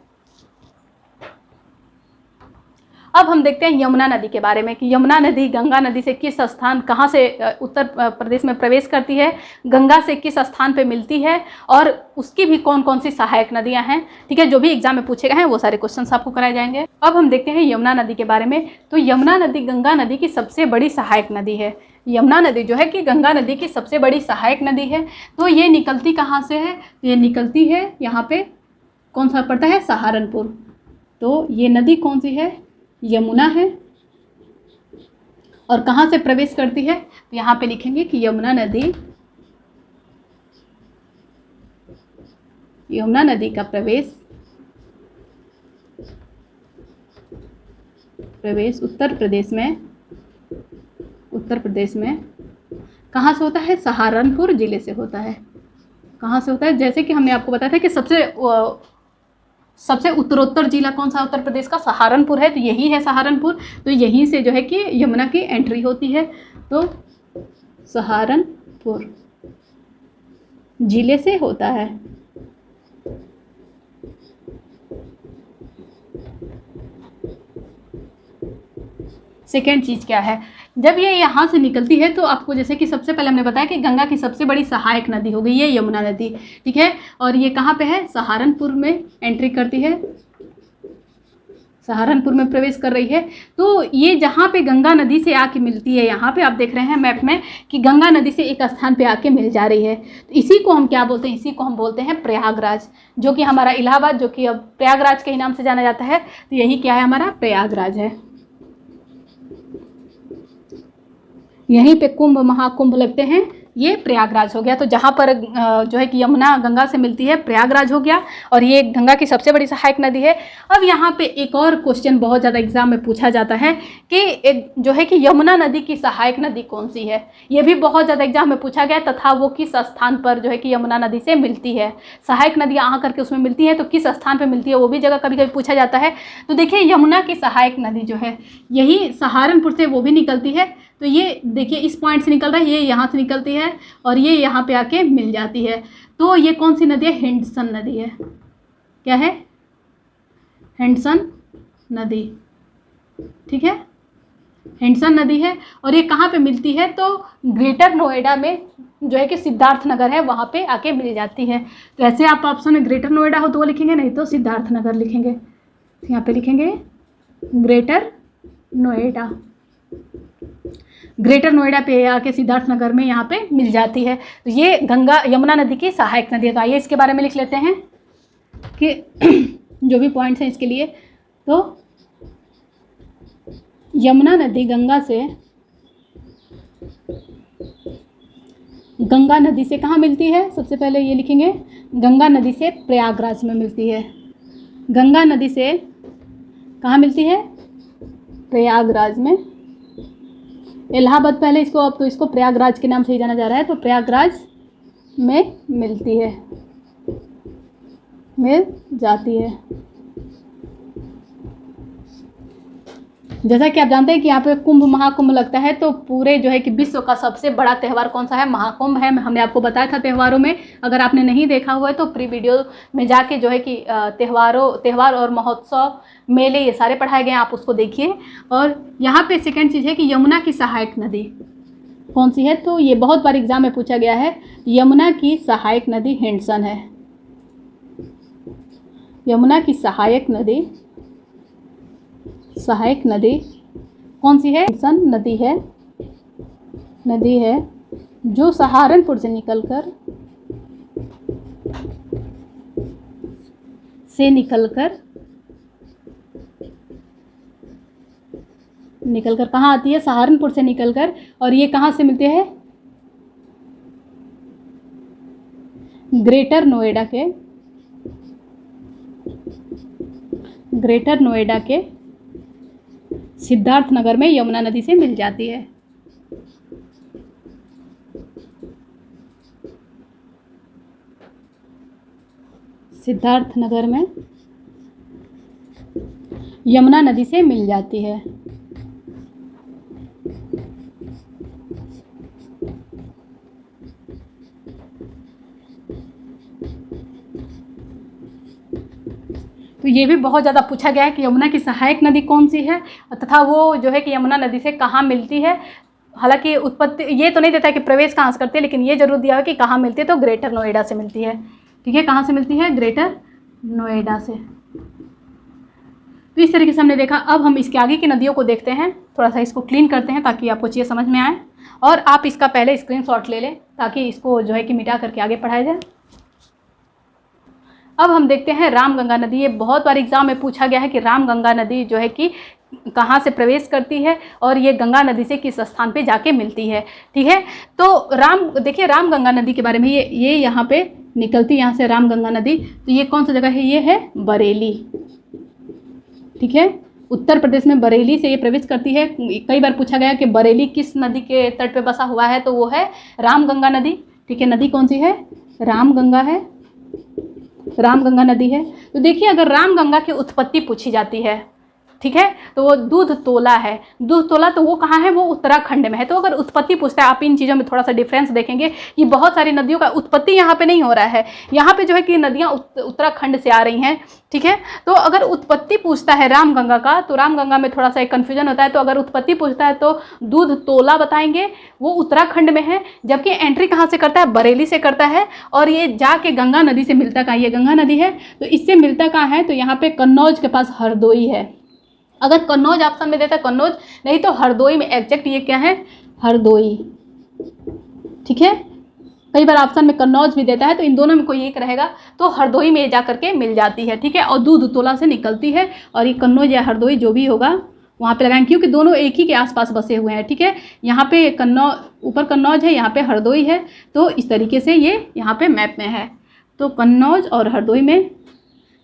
Speaker 1: अब हम देखते हैं यमुना नदी के बारे में कि यमुना नदी गंगा नदी से किस स्थान, कहाँ से उत्तर प्रदेश में प्रवेश करती है, गंगा से किस स्थान पे मिलती है और उसकी भी कौन कौन सी सहायक नदियाँ हैं। ठीक है, जो भी एग्जाम में पूछे गए हैं वो सारे क्वेश्चंस आपको कराए जाएंगे। अब हम देखते हैं यमुना नदी के बारे में। तो यमुना नदी गंगा नदी की सबसे बड़ी सहायक नदी है। यमुना नदी जो है कि गंगा नदी की सबसे बड़ी सहायक नदी है। तो ये निकलती कहाँ से है? ये निकलती है यहाँ पे कौन सा पड़ता है? सहारनपुर। तो ये नदी कौन सी है? यमुना है। और कहाँ से प्रवेश करती है? तो यहाँ पे लिखेंगे कि यमुना नदी का प्रवेश उत्तर प्रदेश में कहाँ से होता है? सहारनपुर जिले से होता है। कहाँ से होता है? जैसे कि हमने आपको बताया था कि सबसे उत्तरोत्तर जिला कौन सा उत्तर प्रदेश का? सहारनपुर है। तो यही है सहारनपुर। तो यहीं से जो है कि यमुना की एंट्री होती है। तो सहारनपुर जिले से होता है। सेकेंड चीज़ क्या है? जब ये यहाँ से निकलती है तो आपको जैसे कि सबसे पहले हमने बताया कि गंगा की सबसे बड़ी सहायक नदी हो गई ये यमुना नदी। ठीक है, और ये कहाँ पे है? सहारनपुर में एंट्री करती है, सहारनपुर में प्रवेश कर रही है। तो ये जहाँ पे गंगा नदी से आके मिलती है, यहाँ पे आप देख रहे हैं मैप में कि गंगा नदी से एक स्थान पे आके मिल जा रही है। तो इसी को हम क्या बोलते हैं? इसी को हम बोलते हैं प्रयागराज, जो कि हमारा इलाहाबाद, जो कि अब प्रयागराज के ही नाम से जाना जाता है। तो यही क्या है? हमारा प्रयागराज है। यहीं पे कुंभ महाकुंभ लगते हैं, ये प्रयागराज हो गया। तो जहाँ पर जो है कि यमुना गंगा से मिलती है, प्रयागराज हो गया और ये गंगा की सबसे बड़ी सहायक नदी है। अब यहाँ पे एक और क्वेश्चन बहुत ज़्यादा एग्जाम में पूछा जाता है कि जो है कि यमुना नदी की सहायक नदी कौन सी है। ये भी बहुत ज़्यादा एग्जाम में पूछा गया तथा वो किस स्थान पर जो है कि यमुना नदी से मिलती है। सहायक नदियाँ आ करके उसमें मिलती है तो किस स्थान पर मिलती है वो भी जगह कभी कभी पूछा जाता है। तो देखिए यमुना की सहायक नदी जो है यही सहारनपुर से वो भी निकलती है। तो ये देखिए इस पॉइंट से निकल रहा है, ये यहाँ से निकलती है और ये यहाँ पे आके मिल जाती है। तो ये कौन सी नदी है? हेंडसन नदी है। क्या है? हेंडसन नदी, ठीक है, हेंडसन नदी है। और ये कहाँ पे मिलती है? तो ग्रेटर नोएडा में जो है कि सिद्धार्थ नगर है, वहाँ पे आके मिल जाती है। तो ऐसे आप ऑप्शन में ग्रेटर नोएडा हो तो वो लिखेंगे, नहीं तो सिद्धार्थ नगर लिखेंगे। तो यहाँ पे लिखेंगे ग्रेटर नोएडा। ग्रेटर नोएडा पे आके सिद्धार्थ नगर में यहाँ पे मिल जाती है। तो ये गंगा यमुना नदी की सहायक नदी है। आइए इसके बारे में लिख लेते हैं कि जो भी पॉइंट्स हैं इसके लिए। तो यमुना नदी गंगा नदी से कहाँ मिलती है? सबसे पहले ये लिखेंगे, गंगा नदी से प्रयागराज में मिलती है। गंगा नदी से कहाँ मिलती है? प्रयागराज में। इलाहाबाद पहले इसको, अब तो इसको प्रयागराज के नाम से ही जाना जा रहा है। तो प्रयागराज में मिलती है, मिल जाती है। जैसा कि आप जानते हैं कि यहाँ पे कुंभ महाकुंभ लगता है। तो पूरे जो है कि विश्व का सबसे बड़ा त्यौहार कौन सा है? महाकुंभ है। हमने आपको बताया था त्यौहारों में। अगर आपने नहीं देखा हुआ है तो प्री वीडियो में जाके जो है कि त्यौहार और महोत्सव मेले ये सारे पढ़ाए गए हैं, आप उसको देखिए। और यहाँ पे सेकेंड चीज़ है कि यमुना की सहायक नदी कौन सी है? तो ये बहुत बार एग्जाम में पूछा गया है। यमुना की सहायक नदी हेंडसन है। यमुना की सहायक नदी कौन सी है? हेंडसन नदी है जो सहारनपुर से निकलकर कहाँ आती है? सहारनपुर से निकलकर। और ये कहाँ से मिलती है? ग्रेटर नोएडा के सिद्धार्थ नगर में यमुना नदी से मिल जाती है। सिद्धार्थ नगर में यमुना नदी से मिल जाती है। तो ये भी बहुत ज़्यादा पूछा गया है कि यमुना की सहायक नदी कौन सी है, तथा वो जो है कि यमुना नदी से कहाँ मिलती है। हालांकि उत्पत्ति ये तो नहीं देता है कि प्रवेश कहाँ से करती है, लेकिन ये जरूर दिया है कि कहाँ मिलती है। तो ग्रेटर नोएडा से मिलती है, ठीक है। कहाँ से मिलती है? ग्रेटर नोएडा से। तो इस तरीके से हमने देखा। अब हम इसके आगे की नदियों को देखते हैं। थोड़ा सा इसको क्लीन करते हैं ताकि आपको चीज़ें समझ में आए, और आप इसका पहले स्क्रीनशॉट ले लें ताकि इसको जो है कि मिटा करके आगे पढ़ाया जाए। अब हम देखते हैं रामगंगा नदी। ये बहुत बार एग्जाम में पूछा गया है कि रामगंगा नदी जो है कि कहाँ से प्रवेश करती है और ये गंगा नदी से किस स्थान पे जाके मिलती है, ठीक है। तो देखिए रामगंगा नदी के बारे में, ये यहाँ पे निकलती है, यहाँ से रामगंगा नदी। तो ये कौन सा जगह है? ये है बरेली, ठीक है। उत्तर प्रदेश में बरेली से ये प्रवेश करती है। कई बार पूछा गया कि बरेली किस नदी के तट पे बसा हुआ है? तो वो है रामगंगा नदी, ठीक है। नदी कौन सी है? रामगंगा नदी है। तो देखिए अगर रामगंगा की उत्पत्ति पूछी जाती है, ठीक है, तो वो दूध तोला है। दूध तोला तो वो कहाँ है? वो उत्तराखंड में है। तो अगर उत्पत्ति पूछता है, आप इन चीज़ों में थोड़ा सा डिफरेंस देखेंगे कि बहुत सारी नदियों का उत्पत्ति यहाँ पे नहीं हो रहा है। यहाँ पे जो है कि नदियाँ उत्तराखंड से आ रही हैं, ठीक है। तो अगर उत्पत्ति पूछता है रामगंगा का, तो रामगंगा में थोड़ा सा एक कन्फ्यूजन होता है। तो अगर उत्पत्ति पूछता है तो दूध तोला बताएंगे, वो उत्तराखंड में है। जबकि एंट्री कहाँ से करता है? बरेली से करता है। और ये जाके गंगा नदी से मिलता कहाँ? ये गंगा नदी है, तो इससे मिलता कहाँ है? तो यहाँ पे कन्नौज के पास हरदोई है। अगर कन्नौज ऑप्शन में देता है कन्नौज, नहीं तो हरदोई में एग्जैक्ट ये क्या है? हरदोई, ठीक है। कई बार ऑप्शन में कन्नौज भी देता है, तो इन दोनों में कोई एक रहेगा। तो हरदोई में जा करके मिल जाती है, ठीक है। और दूध तोला से निकलती है, और ये कन्नौज या हरदोई जो भी होगा वहाँ पे लगाएंगे, क्योंकि दोनों एक ही के आसपास बसे हुए हैं, ठीक है। यहाँ पे ऊपर कन्नौज है, यहाँ पे हरदोई है। तो इस तरीके से ये यहाँ पे मैप में है। तो कन्नौज और हरदोई में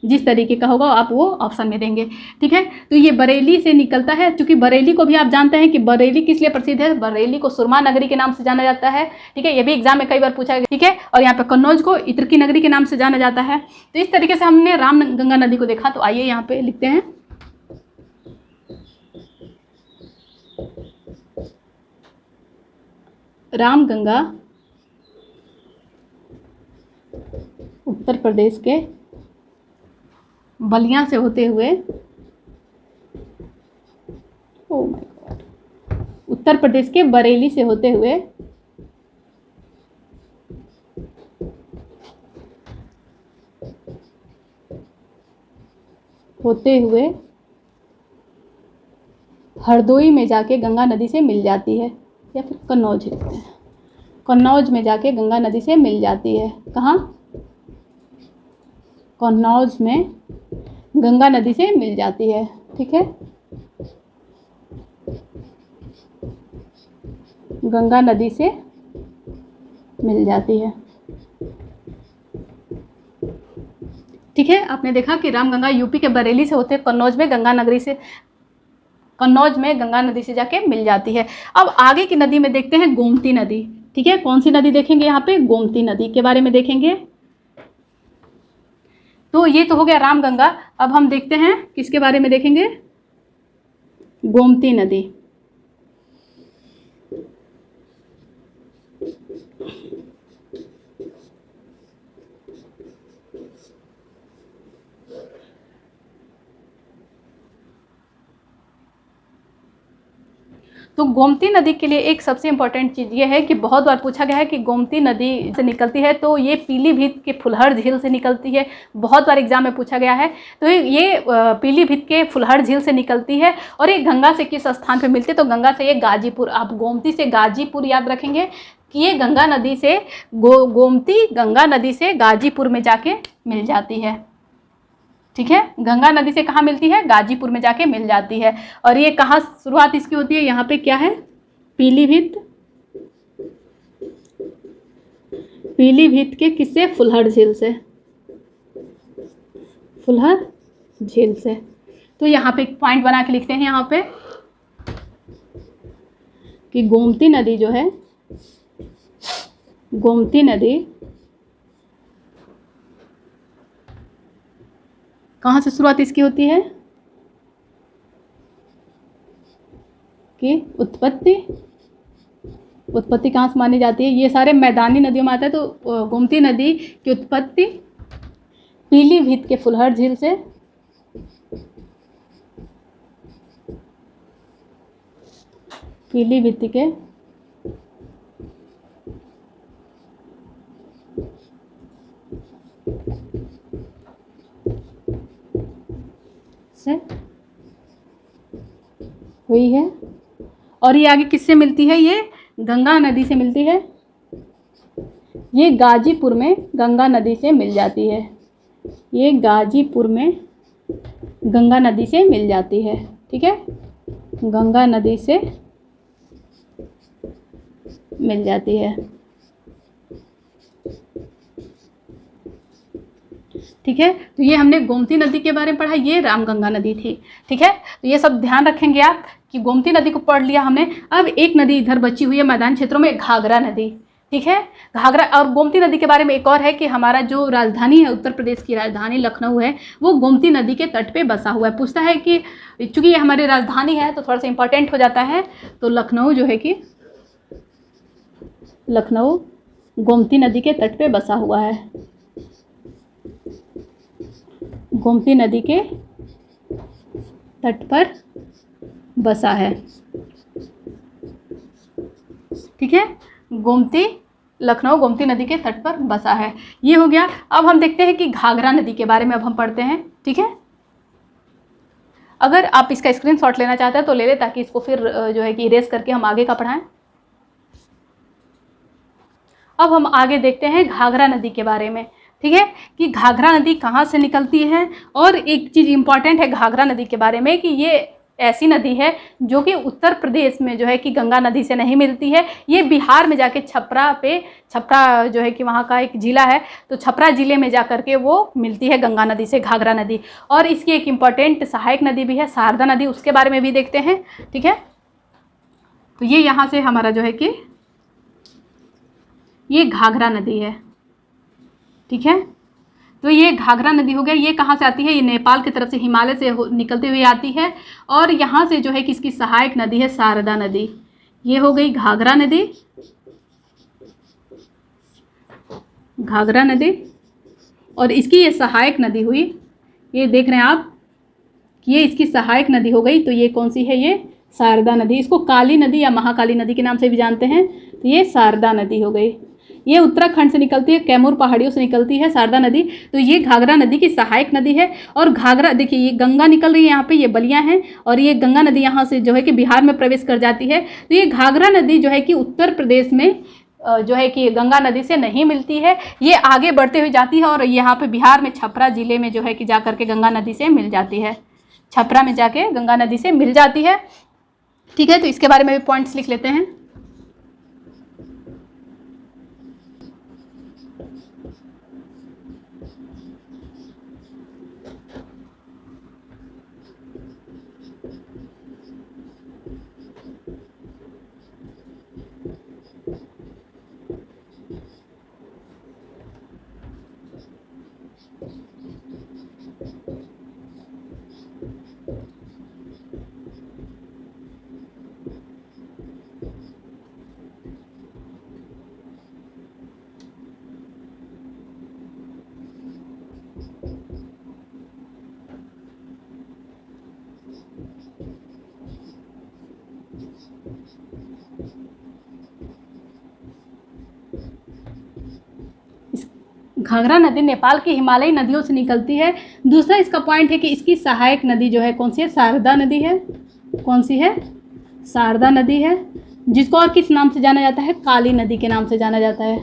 Speaker 1: जिस तरीके का होगा आप वो ऑप्शन में देंगे, ठीक है। तो ये बरेली से निकलता है। क्योंकि बरेली को भी आप जानते हैं कि बरेली किस लिए प्रसिद्ध है? बरेली को सुरमा नगरी के नाम से जाना जाता है, ठीक है। ये भी एग्जाम में कई बार पूछा गया, ठीक है। और यहाँ पे कन्नौज को इत्र की नगरी के नाम से जाना जाता है। तो इस तरीके से हमने रामगंगा नदी को देखा। तो आइए यहाँ पे लिखते हैं रामगंगा उत्तर प्रदेश के बलिया से होते हुए, oh my God, Uttar Pradesh के बरेली से होते हुए हरदोई में जाके गंगा नदी से मिल जाती है, या फिर कन्नौज लिखते हैं, कन्नौज में जाके गंगा नदी से मिल जाती है। कहाँ? कन्नौज में गंगा नदी से मिल जाती है। ठीक है, गंगा नदी से मिल जाती है। ठीक है, आपने देखा कि रामगंगा यूपी के बरेली से होते कन्नौज में गंगा नदी से जाके मिल जाती है। अब आगे की नदी में देखते हैं गोमती नदी। ठीक है, कौन सी नदी देखेंगे यहाँ पे? गोमती नदी के बारे में देखेंगे। तो ये तो हो गया रामगंगा। अब हम देखते हैं किसके बारे में देखेंगे? गोमती नदी। तो गोमती नदी के लिए एक सबसे इम्पॉर्टेंट चीज़ ये है कि बहुत बार पूछा गया है कि गोमती नदी से निकलती है, तो ये पीलीभीत के फुलहर झील से निकलती है। बहुत बार एग्जाम में पूछा गया है। तो ये पीलीभीत के फुलहर झील से निकलती है। और ये गंगा से किस स्थान पे मिलती है? तो गंगा से ये गाजीपुर, आप गोमती से गाजीपुर याद रखेंगे कि ये गंगा नदी से गोमती गंगा नदी से गाजीपुर में जाके मिल जाती है। ठीक है, गंगा नदी से कहाँ मिलती है? गाजीपुर में जाके मिल जाती है। और ये कहाँ शुरुआत इसकी होती है? यहाँ पे क्या है? पीलीभीत। पीलीभीत के किससे? फुलहर झील से, फुलहर झील से। तो यहाँ पे एक पॉइंट बना के लिखते हैं यहाँ पे कि गोमती नदी जो है, गोमती नदी कहाँ से शुरुआत इसकी होती है? कि उत्पत्ति कहाँ से मानी जाती है? ये सारे मैदानी नदियों में आता है। तो गोमती नदी की उत्पत्ति पीलीभीत के फुलहर झील से, पीलीभीत के से हुई है। और ये आगे किससे मिलती है? ये गंगा नदी से मिलती है। ये गाजीपुर में गंगा नदी से मिल जाती है। ये गाजीपुर में गंगा नदी से मिल जाती है। ठीक है, गंगा नदी से मिल जाती है। ठीक है, तो ये हमने गोमती नदी के बारे में पढ़ा, ये रामगंगा नदी थी। ठीक है, तो ये सब ध्यान रखेंगे आप कि गोमती नदी को पढ़ लिया हमने। अब एक नदी इधर बची हुई है मैदान क्षेत्रों में, घाघरा नदी। ठीक है, घाघरा और गोमती नदी के बारे में एक और है कि हमारा जो राजधानी है, उत्तर प्रदेश की राजधानी लखनऊ है, वो गोमती नदी के तट पे बसा हुआ है। पूछता है कि चूँकि ये हमारी राजधानी है तो थोड़ा सा इंपॉर्टेंट हो जाता है। तो लखनऊ जो है कि लखनऊ गोमती नदी के तट पे बसा हुआ है, गोमती नदी के तट पर बसा है। ठीक है, लखनऊ गोमती नदी के तट पर बसा है। ये हो गया। अब हम देखते हैं कि घाघरा नदी के बारे में अब हम पढ़ते हैं। ठीक है, अगर आप इसका स्क्रीनशॉट लेना चाहते हैं तो ले लें, ताकि इसको फिर जो है कि इरेज करके हम आगे का पढ़ाएं। अब हम आगे देखते हैं घाघरा नदी के बारे में। ठीक है, कि घाघरा नदी कहाँ से निकलती है। और एक चीज़ इम्पॉर्टेंट है घाघरा नदी के बारे में कि ये ऐसी नदी है जो कि उत्तर प्रदेश में जो है कि गंगा नदी से नहीं मिलती है। ये बिहार में जाके छपरा जो है कि वहाँ का एक ज़िला है, तो छपरा ज़िले में जा कर के वो मिलती है गंगा नदी से, घाघरा नदी। और इसकी एक इम्पॉर्टेंट सहायक नदी भी है शारदा नदी, उसके बारे में भी देखते हैं। ठीक है, तो ये यहाँ से हमारा जो है कि ये घाघरा नदी है। ठीक है, तो ये घाघरा नदी हो गया। ये कहाँ से आती है? ये नेपाल की तरफ से हिमालय से निकलते हुए आती है। और यहाँ से जो है कि इसकी सहायक नदी है शारदा नदी। ये हो गई घाघरा नदी। घाघरा नदी, और इसकी ये सहायक नदी हुई, ये देख रहे हैं आप कि ये इसकी सहायक नदी हो गई। तो ये कौन सी है? ये शारदा नदी। इसको काली नदी या महाकाली नदी के नाम से भी जानते हैं। तो ये शारदा नदी हो गई। ये उत्तराखंड से निकलती है, कैमूर पहाड़ियों से निकलती है शारदा नदी। तो ये घाघरा नदी की सहायक नदी है। और घाघरा देखिए, ये गंगा निकल रही है यहाँ पे, ये बलिया हैं, और ये गंगा नदी यहाँ से जो है कि बिहार में प्रवेश कर जाती है। तो ये घाघरा नदी जो है कि उत्तर प्रदेश में जो है कि गंगा नदी से नहीं मिलती है, ये आगे बढ़ते हुए जाती है और यहाँ पे बिहार में छपरा ज़िले में जो है कि जा करके गंगा नदी से मिल जाती है। छपरा में जाके गंगा नदी से मिल जाती है। ठीक है, तो इसके बारे में भी पॉइंट्स लिख लेते हैं। घाघरा नदी नेपाल की हिमालयी नदियों से निकलती है। दूसरा इसका पॉइंट है कि इसकी सहायक नदी जो है कौन सी है? शारदा नदी है। कौन सी है? शारदा नदी है, जिसको और किस नाम से जाना जाता है? काली नदी के नाम से जाना जाता है।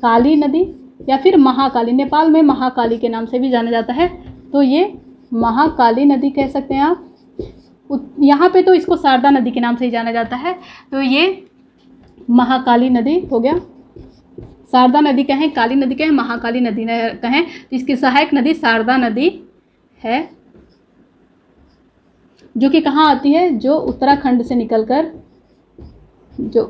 Speaker 1: काली नदी या फिर महाकाली, नेपाल में महाकाली के नाम से भी जाना जाता है। तो ये महाकाली नदी कह सकते हैं आप। यहाँ पे तो इसको शारदा नदी के नाम से ही जाना जाता है। तो ये महाकाली नदी हो गया। शारदा नदी कहें, काली नदी कहें, महाकाली नदी कहें, तो इसकी सहायक नदी शारदा नदी है, जो कि कहाँ आती है? जो उत्तराखंड से निकलकर, जो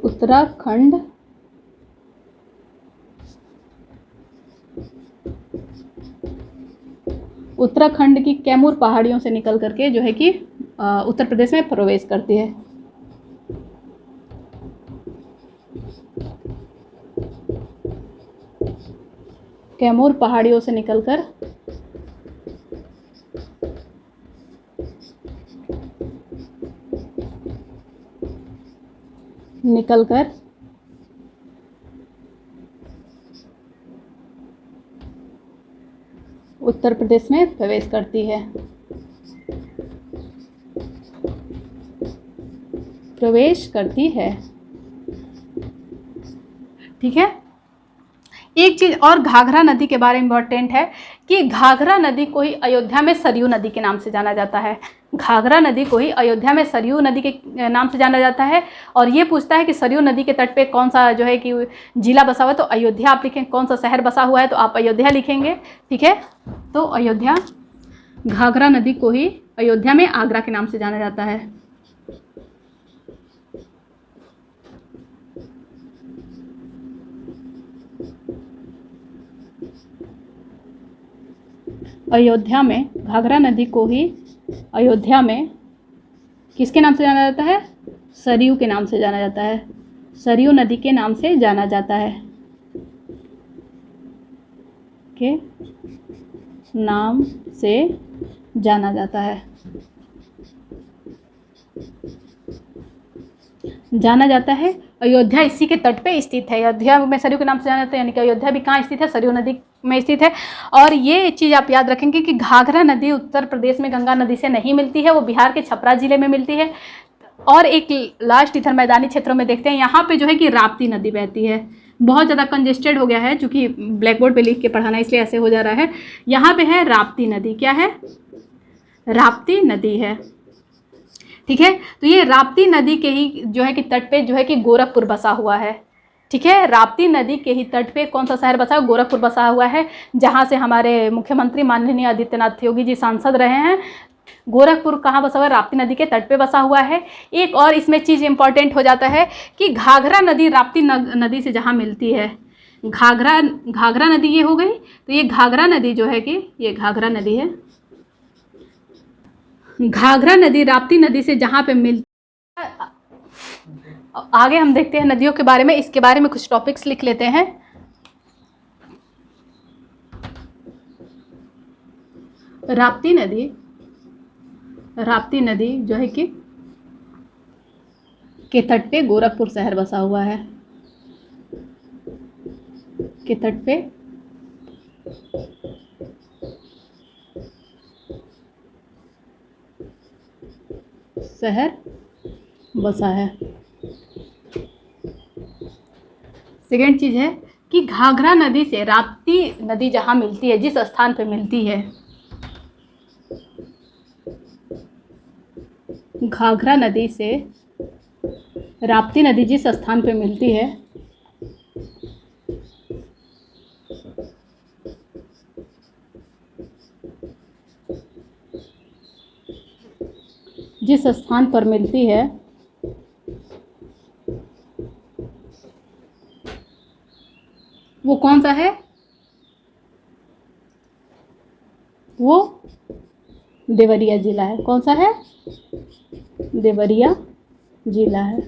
Speaker 1: उत्तराखंड की कैमूर पहाड़ियों से निकल करके जो है कि उत्तर प्रदेश में प्रवेश करती है। कैमूर पहाड़ियों से निकलकर उत्तर प्रदेश में प्रवेश करती है। ठीक है। एक चीज़ और घाघरा नदी के बारे में इम्पोर्टेंट है कि घाघरा नदी को ही अयोध्या में सरयू नदी के नाम से जाना जाता है। घाघरा नदी को ही अयोध्या में सरयू नदी के नाम से जाना जाता है। और ये पूछता है कि सरयू नदी के तट पे कौन सा जो है कि जिला बसा हुआ है, तो अयोध्या आप लिखें। कौन सा शहर बसा हुआ है, तो आप अयोध्या लिखेंगे। ठीक है, तो अयोध्या, घाघरा नदी को ही अयोध्या में आगरा के नाम से जाना जाता है। अयोध्या में घाघरा नदी को ही अयोध्या में किसके नाम से जाना जाता है? सरयू के नाम से जाना जाता है। सरयू नदी के नाम से जाना जाता है, के नाम से जाना जाता है। अयोध्या इसी के तट पे स्थित है। अयोध्या में सरयू के नाम से जाना जाता है, यानी कि अयोध्या भी कहाँ स्थित है? सरयू नदी में स्थित है। और ये चीज़ आप याद रखेंगे कि घाघरा नदी उत्तर प्रदेश में गंगा नदी से नहीं मिलती है, वो बिहार के छपरा ज़िले में मिलती है। और एक लास्ट इधर मैदानी क्षेत्रों में देखते हैं, यहाँ पे जो है कि राप्ती नदी बहती है। बहुत ज़्यादा कंजेस्टेड हो गया है, चूँकि ब्लैक बोर्ड पे लिख के पढ़ाना इसलिए ऐसे हो जा रहा है। यहाँ पे है राप्ती नदी। क्या है? राप्ती नदी है। ठीक है, तो ये राप्ती नदी के ही जो है कि तट पे जो है कि गोरखपुर बसा हुआ है। ठीक है, राप्ती नदी के ही तट पे कौन सा शहर बसा है? गोरखपुर बसा हुआ है, जहाँ से हमारे मुख्यमंत्री माननीय आदित्यनाथ योगी जी सांसद रहे हैं। गोरखपुर कहाँ बसा हुआ है? राप्ती नदी के तट पे बसा हुआ है। एक और इसमें चीज़ इंपॉर्टेंट हो जाता है कि घाघरा नदी राप्ती नदी से जहाँ मिलती है, घाघरा नदी ये हो गई। तो ये घाघरा नदी जो है कि ये घाघरा नदी है। घाघरा नदी राप्ती नदी से जहाँ पे मिलती है। आगे हम देखते हैं नदियों के बारे में। इसके बारे में कुछ टॉपिक्स लिख लेते हैं। राप्ती नदी जो है कि के तट पे गोरखपुर शहर बसा हुआ है, के तट पे शहर बसा है। सेकेंड चीज़ है कि घाघरा नदी से राप्ती नदी जहाँ मिलती है, जिस स्थान पे मिलती है, घाघरा नदी से राप्ती नदी जिस स्थान पे मिलती है, जिस स्थान पर मिलती है वो कौन सा है? वो देवरिया जिला है। कौन सा है? देवरिया जिला है।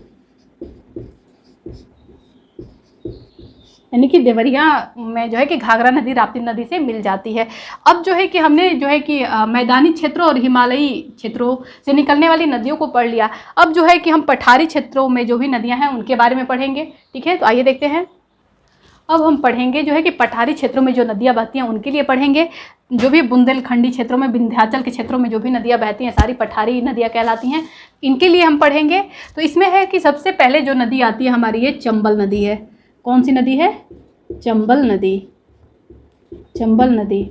Speaker 1: यानी कि देवरिया में जो है कि घाघरा नदी राप्ती नदी से मिल जाती है। अब जो है कि हमने जो है कि मैदानी क्षेत्रों और हिमालयी क्षेत्रों से निकलने वाली नदियों को पढ़ लिया। अब जो है कि हम पठारी क्षेत्रों में जो भी नदियां हैं उनके बारे में पढ़ेंगे। ठीक है, तो आइए देखते हैं। अब हम पढ़ेंगे जो है कि पठारी क्षेत्रों में जो नदियाँ बहती हैं उनके लिए पढ़ेंगे। जो भी बुंदेलखंडी क्षेत्रों में, विंध्याचल के क्षेत्रों में जो भी नदियाँ बहती हैं सारी पठारी नदियाँ कहलाती हैं, इनके लिए हम पढ़ेंगे। तो इसमें है कि सबसे पहले जो नदी आती है हमारी, ये चंबल नदी है। कौन सी नदी है? चंबल नदी। चंबल नदी,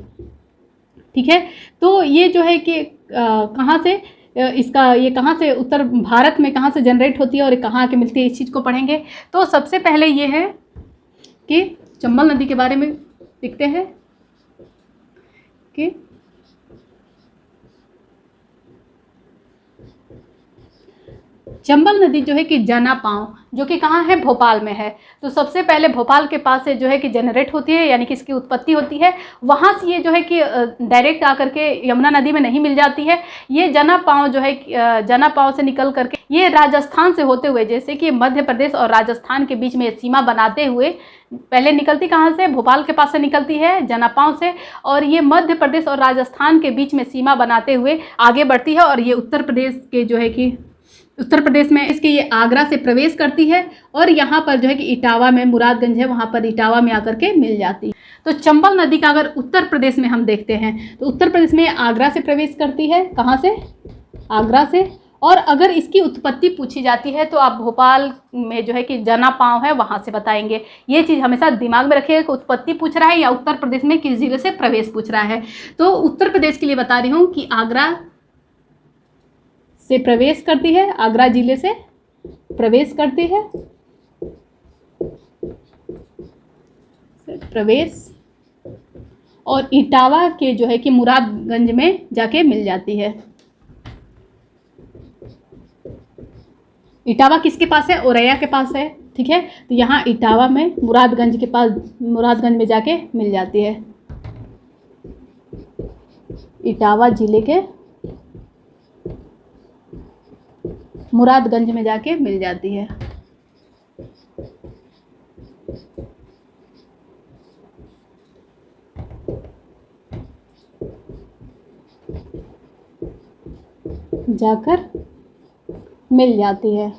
Speaker 1: ठीक है। तो ये जो है कि कहाँ से ये कहाँ से उत्तर भारत में कहाँ से जनरेट होती है और कहाँ आके मिलती है, इस चीज़ को पढ़ेंगे। तो सबसे पहले ये है कि चंबल नदी के बारे में लिखते हैं कि चंबल नदी जो है कि जनापांव, जो कि कहाँ है? भोपाल में है। तो सबसे पहले भोपाल के पास से जो है कि जनरेट होती है, यानी कि इसकी उत्पत्ति होती है। वहाँ से ये जो है कि डायरेक्ट आकर के यमुना नदी में नहीं मिल जाती है। ये जनापांव जो है, जनापांव से निकल करके ये राजस्थान से होते हुए, जैसे कि मध्य प्रदेश और राजस्थान के बीच में सीमा बनाते हुए पहले निकलती कहाँ से? भोपाल के पास से निकलती है, जनापांव से, और ये मध्य प्रदेश और राजस्थान के बीच में सीमा बनाते हुए आगे बढ़ती है। और ये उत्तर प्रदेश के जो है कि उत्तर प्रदेश में इसके ये आगरा से प्रवेश करती है और यहाँ पर जो है कि इटावा में, मुरादगंज है वहाँ पर, इटावा में आकर के मिल जाती है। तो चंबल नदी का अगर उत्तर प्रदेश में हम देखते हैं तो उत्तर प्रदेश में आगरा से प्रवेश करती है। कहाँ से? आगरा से। और अगर इसकी उत्पत्ति पूछी जाती है तो आप भोपाल में जो है कि जनापांव है वहाँ से बताएंगे। ये चीज़ हमेशा दिमाग में रखिएगा कि उत्पत्ति पूछ रहा है या उत्तर प्रदेश में किस जिले से प्रवेश पूछ रहा है। तो उत्तर प्रदेश के लिए बता रही हूँ कि आगरा से प्रवेश करती है, आगरा जिले से प्रवेश करती है, प्रवेश, और इटावा के जो है कि मुरादगंज में जाके मिल जाती है। इटावा किसके पास है? औरैया के पास है। ठीक है, तो यहाँ इटावा में मुरादगंज के पास, मुरादगंज में जाके मिल जाती है। इटावा जिले के मुरादगंज में जाके मिल जाती है। जाकर मिल जाती है।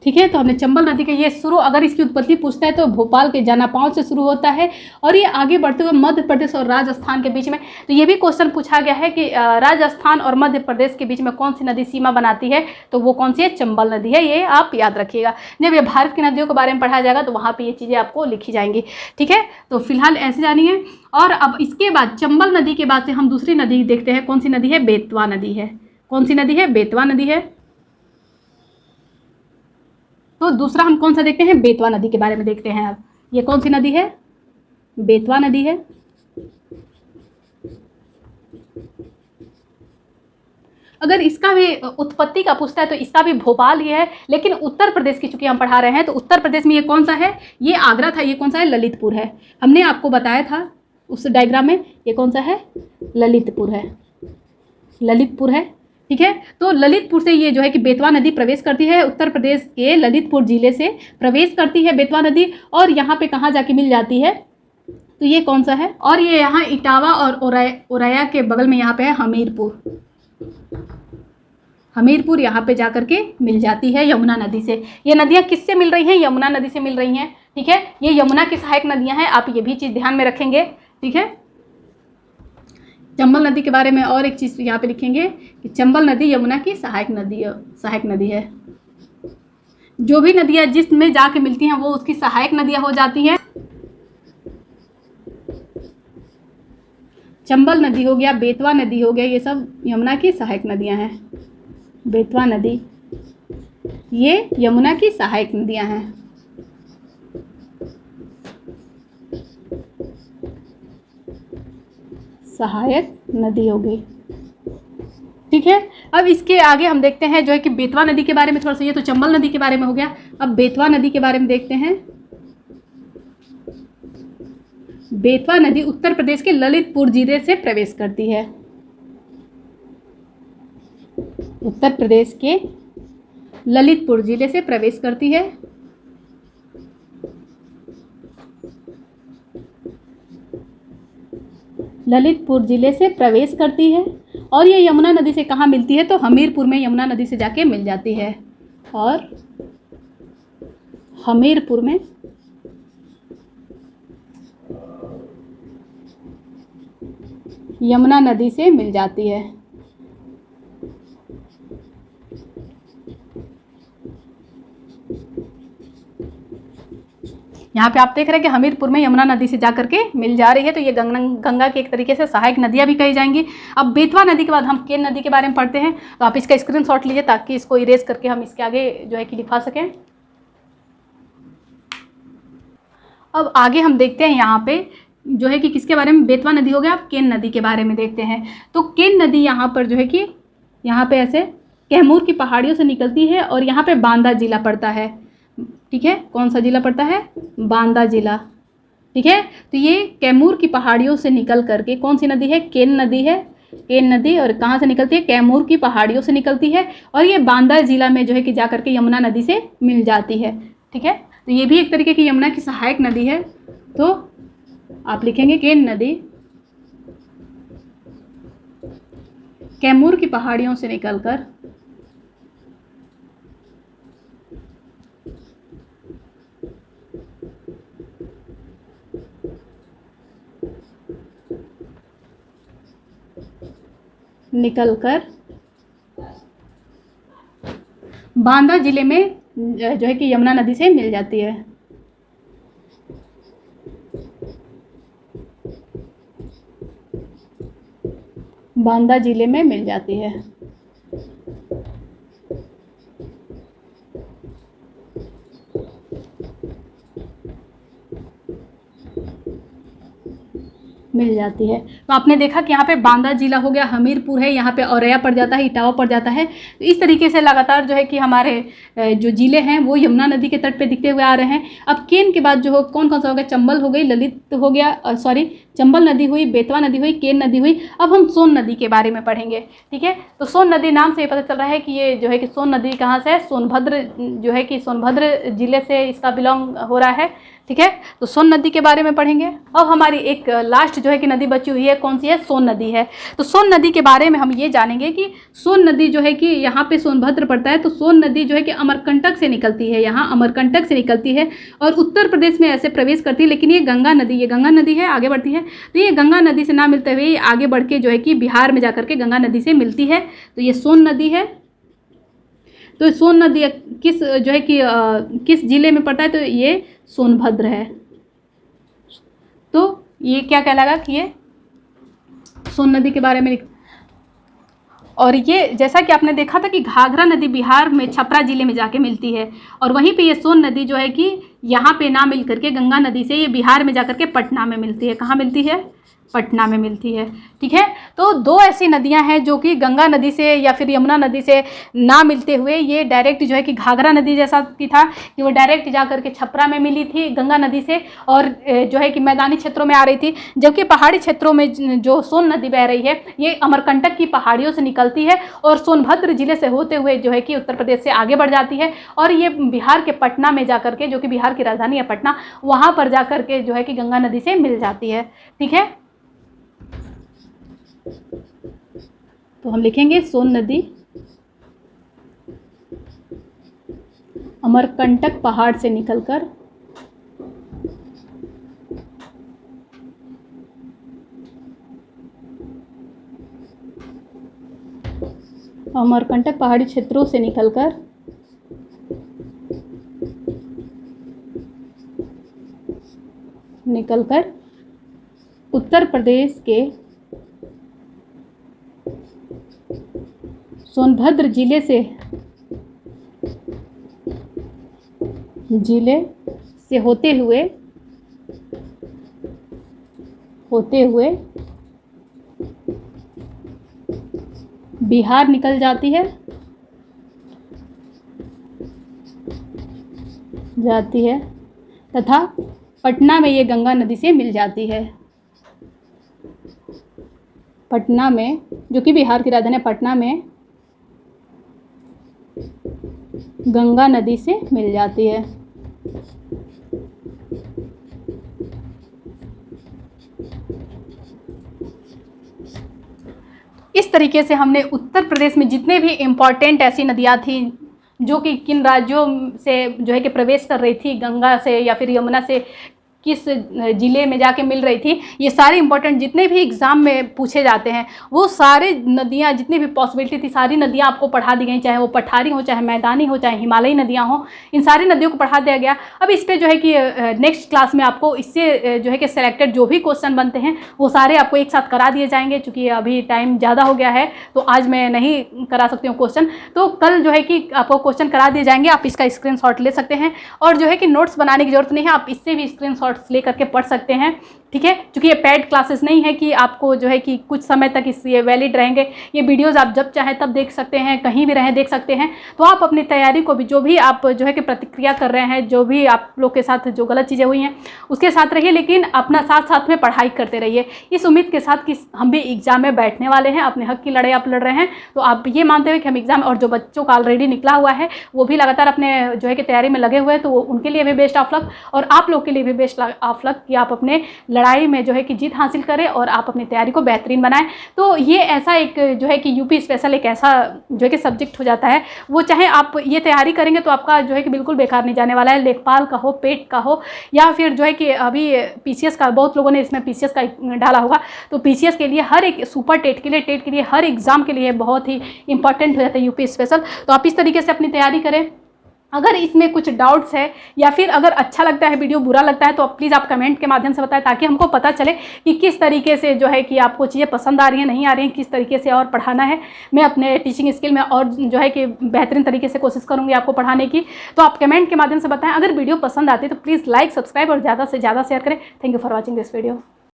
Speaker 1: ठीक है, तो हमने चंबल नदी के ये शुरू, अगर इसकी उत्पत्ति पूछता है तो भोपाल के जनापांव से शुरू होता है और ये आगे बढ़ते हुए मध्य प्रदेश और राजस्थान के बीच में। तो ये भी क्वेश्चन पूछा गया है कि राजस्थान और मध्य प्रदेश के बीच में कौन सी नदी सीमा बनाती है, तो वो कौन सी है? चंबल नदी है। ये आप याद रखिएगा। जब ये भारत की नदियों के बारे में पढ़ाया जाएगा तो वहाँ पर ये चीज़ें आपको लिखी जाएंगी। ठीक है, तो फिलहाल ऐसे जानिए। और अब इसके बाद चंबल नदी के बाद से हम दूसरी नदी देखते हैं। कौन सी नदी है? बेतवा नदी है। कौन सी नदी है? बेतवा नदी है। तो दूसरा हम कौन सा देखते हैं? बेतवा नदी के बारे में देखते हैं। अब ये कौन सी नदी है? बेतवा नदी है। अगर इसका भी उत्पत्ति का पूछता है तो इसका भी भोपाल ही है, लेकिन उत्तर प्रदेश की चूंकि हम पढ़ा रहे हैं तो उत्तर प्रदेश में ये कौन सा है? ये आगरा था। ये कौन सा है? ललितपुर है। हमने आपको बताया था उस डायग्राम में। ये कौन सा है? ललितपुर है। ललितपुर है। ठीक है, तो ललितपुर से ये जो है कि बेतवा नदी प्रवेश करती है। उत्तर प्रदेश के ललितपुर जिले से प्रवेश करती है बेतवा नदी और यहाँ पे कहाँ जाके मिल जाती है? तो ये कौन सा है, और ये यहाँ इटावा और औरैया के बगल में यहाँ पे है हमीरपुर। हमीरपुर यहाँ पे जा करके मिल जाती है यमुना नदी से। ये नदियाँ किससे मिल रही हैं? यमुना नदी से मिल रही हैं। ठीक है, ये यमुना की सहायक नदियाँ हैं, आप ये भी चीज़ ध्यान में रखेंगे। ठीक है, चंबल नदी के बारे में और एक चीज़ यहाँ पे लिखेंगे कि चंबल नदी यमुना की सहायक नदी है। जो भी नदियाँ जिसमें जाके मिलती हैं वो उसकी सहायक नदियाँ हो जाती हैं। चंबल नदी हो गया, बेतवा नदी हो गया, ये सब यमुना की सहायक नदियाँ हैं। बेतवा नदी ये यमुना की सहायक नदियाँ हैं। सहायक नदी हो गई। ठीक है, अब इसके आगे हम देखते हैं जो है कि बेतवा नदी के बारे में थोड़ा सा। ये तो चंबल नदी के बारे में हो गया, अब बेतवा नदी के बारे में देखते हैं। बेतवा नदी उत्तर प्रदेश के ललितपुर जिले से प्रवेश करती है। उत्तर प्रदेश के ललितपुर जिले से प्रवेश करती है। ललितपुर जिले से प्रवेश करती है और ये यमुना नदी से कहाँ मिलती है? तो हमीरपुर में यमुना नदी से जाके मिल जाती है। और हमीरपुर में यमुना नदी से मिल जाती है। यहाँ पे आप देख रहे हैं कि हमीरपुर में यमुना नदी से जाकर के मिल जा रही है, तो ये गंगा की एक तरीके से सहायक नदियाँ भी कही जाएंगी। अब बेतवा नदी के बाद हम केन नदी के बारे में पढ़ते हैं, तो आप इसका स्क्रीनशॉट लीजिए ताकि इसको इरेज करके हम इसके आगे जो है कि लिखा सकें। अब आगे हम देखते हैं यहाँ पे जो है कि किसके बारे में, बेतवा नदी हो गया, अब केन नदी के बारे में देखते हैं। तो केन नदी यहाँ पर जो है कि यहाँ पे ऐसे कैमूर की पहाड़ियों से निकलती है और यहाँ पे बांदा जिला पड़ता है। ठीक है, कौन सा जिला पड़ता है? बांदा जिला। ठीक है, तो ये कैमूर की पहाड़ियों से निकल करके कौन सी नदी है? केन नदी है। केन नदी और कहाँ से निकलती है? कैमूर की पहाड़ियों से निकलती है और ये बांदा जिला में जो है कि जा करके यमुना नदी से मिल जाती है। ठीक है, तो ये भी एक तरीके की यमुना की सहायक नदी है। तो आप लिखेंगे केन नदी कैमूर की पहाड़ियों से निकलकर बांदा जिले में जो है कि यमुना नदी से मिल जाती है। बांदा जिले में मिल जाती है। मिल जाती है। तो आपने देखा कि यहाँ पे बांदा जिला हो गया, हमीरपुर है, यहाँ पे औरैया पड़ जाता है, इटावा पड़ जाता है। तो इस तरीके से लगातार जो है कि हमारे जो जिले हैं वो यमुना नदी के तट पे दिखते हुए आ रहे हैं। अब केन के बाद जो हो कौन कौन सा हो गया? चंबल हो गई, ललित हो गया, सॉरी चंबल नदी हुई, बेतवा नदी हुई, केन नदी हुई। अब हम सोन नदी के बारे में पढ़ेंगे। ठीक है, तो सोन नदी नाम से पता चल रहा है कि ये जो है कि सोन नदी कहाँ से है? सोनभद्र जो है कि सोनभद्र जिले से इसका बिलोंग हो रहा है। ठीक है, तो सोन नदी के बारे में पढ़ेंगे। अब हमारी एक लास्ट जो है कि नदी बची हुई है, कौन सी है? सोन नदी है। तो सोन नदी के बारे में हम ये जानेंगे कि सोन नदी जो है कि यहाँ पे सोनभद्र पड़ता है, तो सोन नदी जो है कि अमरकंटक से निकलती है, यहाँ अमरकंटक से निकलती है और उत्तर प्रदेश में ऐसे प्रवेश करती है। लेकिन ये गंगा नदी है, आगे बढ़ती है। तो ये गंगा नदी से ना मिलते हुए आगे बढ़ के जो है कि बिहार में जाकर के गंगा नदी से मिलती है। तो ये सोन नदी है। तो सोन नदी किस जो है कि किस जिले में पड़ता है? तो ये सोनभद्र है। तो ये क्या कहलाएगा कि ये सोन नदी के बारे में। और ये जैसा कि आपने देखा था कि घाघरा नदी बिहार में छपरा जिले में जाके मिलती है और वहीं पे ये सोन नदी जो है कि यहाँ पे ना मिल करके गंगा नदी से ये बिहार में जाकर के पटना में मिलती है। कहाँ मिलती है? पटना में मिलती है। ठीक है, तो दो ऐसी नदियां हैं जो कि गंगा नदी से या फिर यमुना नदी से ना मिलते हुए ये डायरेक्ट जो है कि घाघरा नदी जैसा की था कि वो डायरेक्ट जा करके छपरा में मिली थी गंगा नदी से, और जो है कि मैदानी क्षेत्रों में आ रही थी, जबकि पहाड़ी क्षेत्रों में जो सोन नदी बह रही है ये अमरकंटक की पहाड़ियों से निकलती है और सोनभद्र जिले से होते हुए जो है कि उत्तर प्रदेश से आगे बढ़ जाती है, और ये बिहार के पटना में जा करके, जो कि बिहार की राजधानी है पटना, वहाँ पर जा करके जो है कि गंगा नदी से मिल जाती है। ठीक है, तो हम लिखेंगे सोन नदी अमरकंटक पहाड़ से निकलकर अमरकंटक पहाड़ी क्षेत्रों से निकलकर उत्तर प्रदेश के सोनभद्र जिले से होते हुए बिहार निकल जाती है तथा पटना में ये गंगा नदी से मिल जाती है। पटना में, जो कि बिहार की राजधानी पटना में गंगा नदी से मिल जाती है। इस तरीके से हमने उत्तर प्रदेश में जितने भी इम्पॉर्टेंट ऐसी नदियाँ थी जो कि किन राज्यों से जो है कि प्रवेश कर रही थी, गंगा से या फिर यमुना से किस ज़िले में जाके मिल रही थी, ये सारे इंपॉर्टेंट जितने भी एग्ज़ाम में पूछे जाते हैं वो सारे नदियाँ, जितनी भी पॉसिबिलिटी थी सारी नदियाँ आपको पढ़ा दी गई, चाहे वो पठारी हो, चाहे मैदानी हो, चाहे हिमालयी नदियाँ हो, इन सारी नदियों को पढ़ा दिया गया। अब इस पर जो है कि नेक्स्ट क्लास में आपको इससे जो है कि सेलेक्टेड जो भी क्वेश्चन बनते हैं वो सारे आपको एक साथ करा दिए जाएंगे। चूँकि अभी टाइम ज़्यादा हो गया है तो आज मैं नहीं करा सकती हूँ क्वेश्चन, तो कल जो है कि आपको क्वेश्चन करा दिए जाएंगे। आप इसका स्क्रीनशॉट ले सकते हैं और जो है कि नोट्स बनाने की ज़रूरत नहीं है, आप इससे भी स्क्रीनशॉट्स ले करके पढ़ सकते हैं। ठीक है, क्योंकि ये पेड क्लासेस नहीं है कि आपको जो है कि कुछ समय तक ये वैलिड रहेंगे। ये वीडियोस आप जब चाहे तब देख सकते हैं, कहीं भी रहें देख सकते हैं। तो आप अपनी तैयारी को भी, जो भी आप जो है कि प्रतिक्रिया कर रहे हैं, जो भी आप लोग के साथ जो गलत चीज़ें हुई हैं उसके साथ रहिए, लेकिन अपना साथ साथ में पढ़ाई करते रहिए, इस उम्मीद के साथ कि हम भी एग्ज़ाम में बैठने वाले हैं, अपने हक की लड़ाई आप लड़ रहे हैं। तो आप ये मानते हुए कि हम एग्ज़ाम, और जो बच्चों का ऑलरेडी निकला हुआ है वो भी लगातार अपने जो है कि तैयारी में लगे हुए हैं, तो उनके लिए भी बेस्ट ऑफ लक, और आप लोग के लिए भी बेस्ट ऑफ लक कि आप अपने लड़ाई में जो है कि जीत हासिल करें और आप अपनी तैयारी को बेहतरीन बनाएं। तो ये ऐसा एक जो है कि यूपी स्पेशल एक ऐसा जो है कि सब्जेक्ट हो जाता है, वो चाहे आप ये तैयारी करेंगे तो आपका जो है कि बिल्कुल बेकार नहीं जाने वाला है। लेखपाल का हो, पेट का हो, या फिर जो है कि अभी पीसीएस का, बहुत लोगों ने इसमें पीसीएस का डाला होगा, तो पीसीएस के लिए हर एक, सुपर टेट के लिए, टेट के लिए, हर एग्ज़ाम के लिए बहुत ही इंपॉर्टेंट हो जाता है यूपी स्पेशल। तो आप इस तरीके से अपनी तैयारी करें। अगर इसमें कुछ डाउट्स है या फिर अगर अच्छा लगता है वीडियो, बुरा लगता है, तो प्लीज़ आप कमेंट के माध्यम से बताएं, ताकि हमको पता चले कि किस तरीके से जो है कि आपको चीज़ें पसंद आ रही हैं, नहीं आ रही हैं, किस तरीके से और पढ़ाना है। मैं अपने टीचिंग स्किल में और जो है कि बेहतरीन तरीके से कोशिश करूँगी आपको पढ़ाने की। तो आप कमेंट के माध्यम से बताएं। अगर वीडियो पसंद आती है तो प्लीज़ लाइक, सब्सक्राइब और ज़्यादा से ज़्यादा शेयर करें। Thank you for watching this video.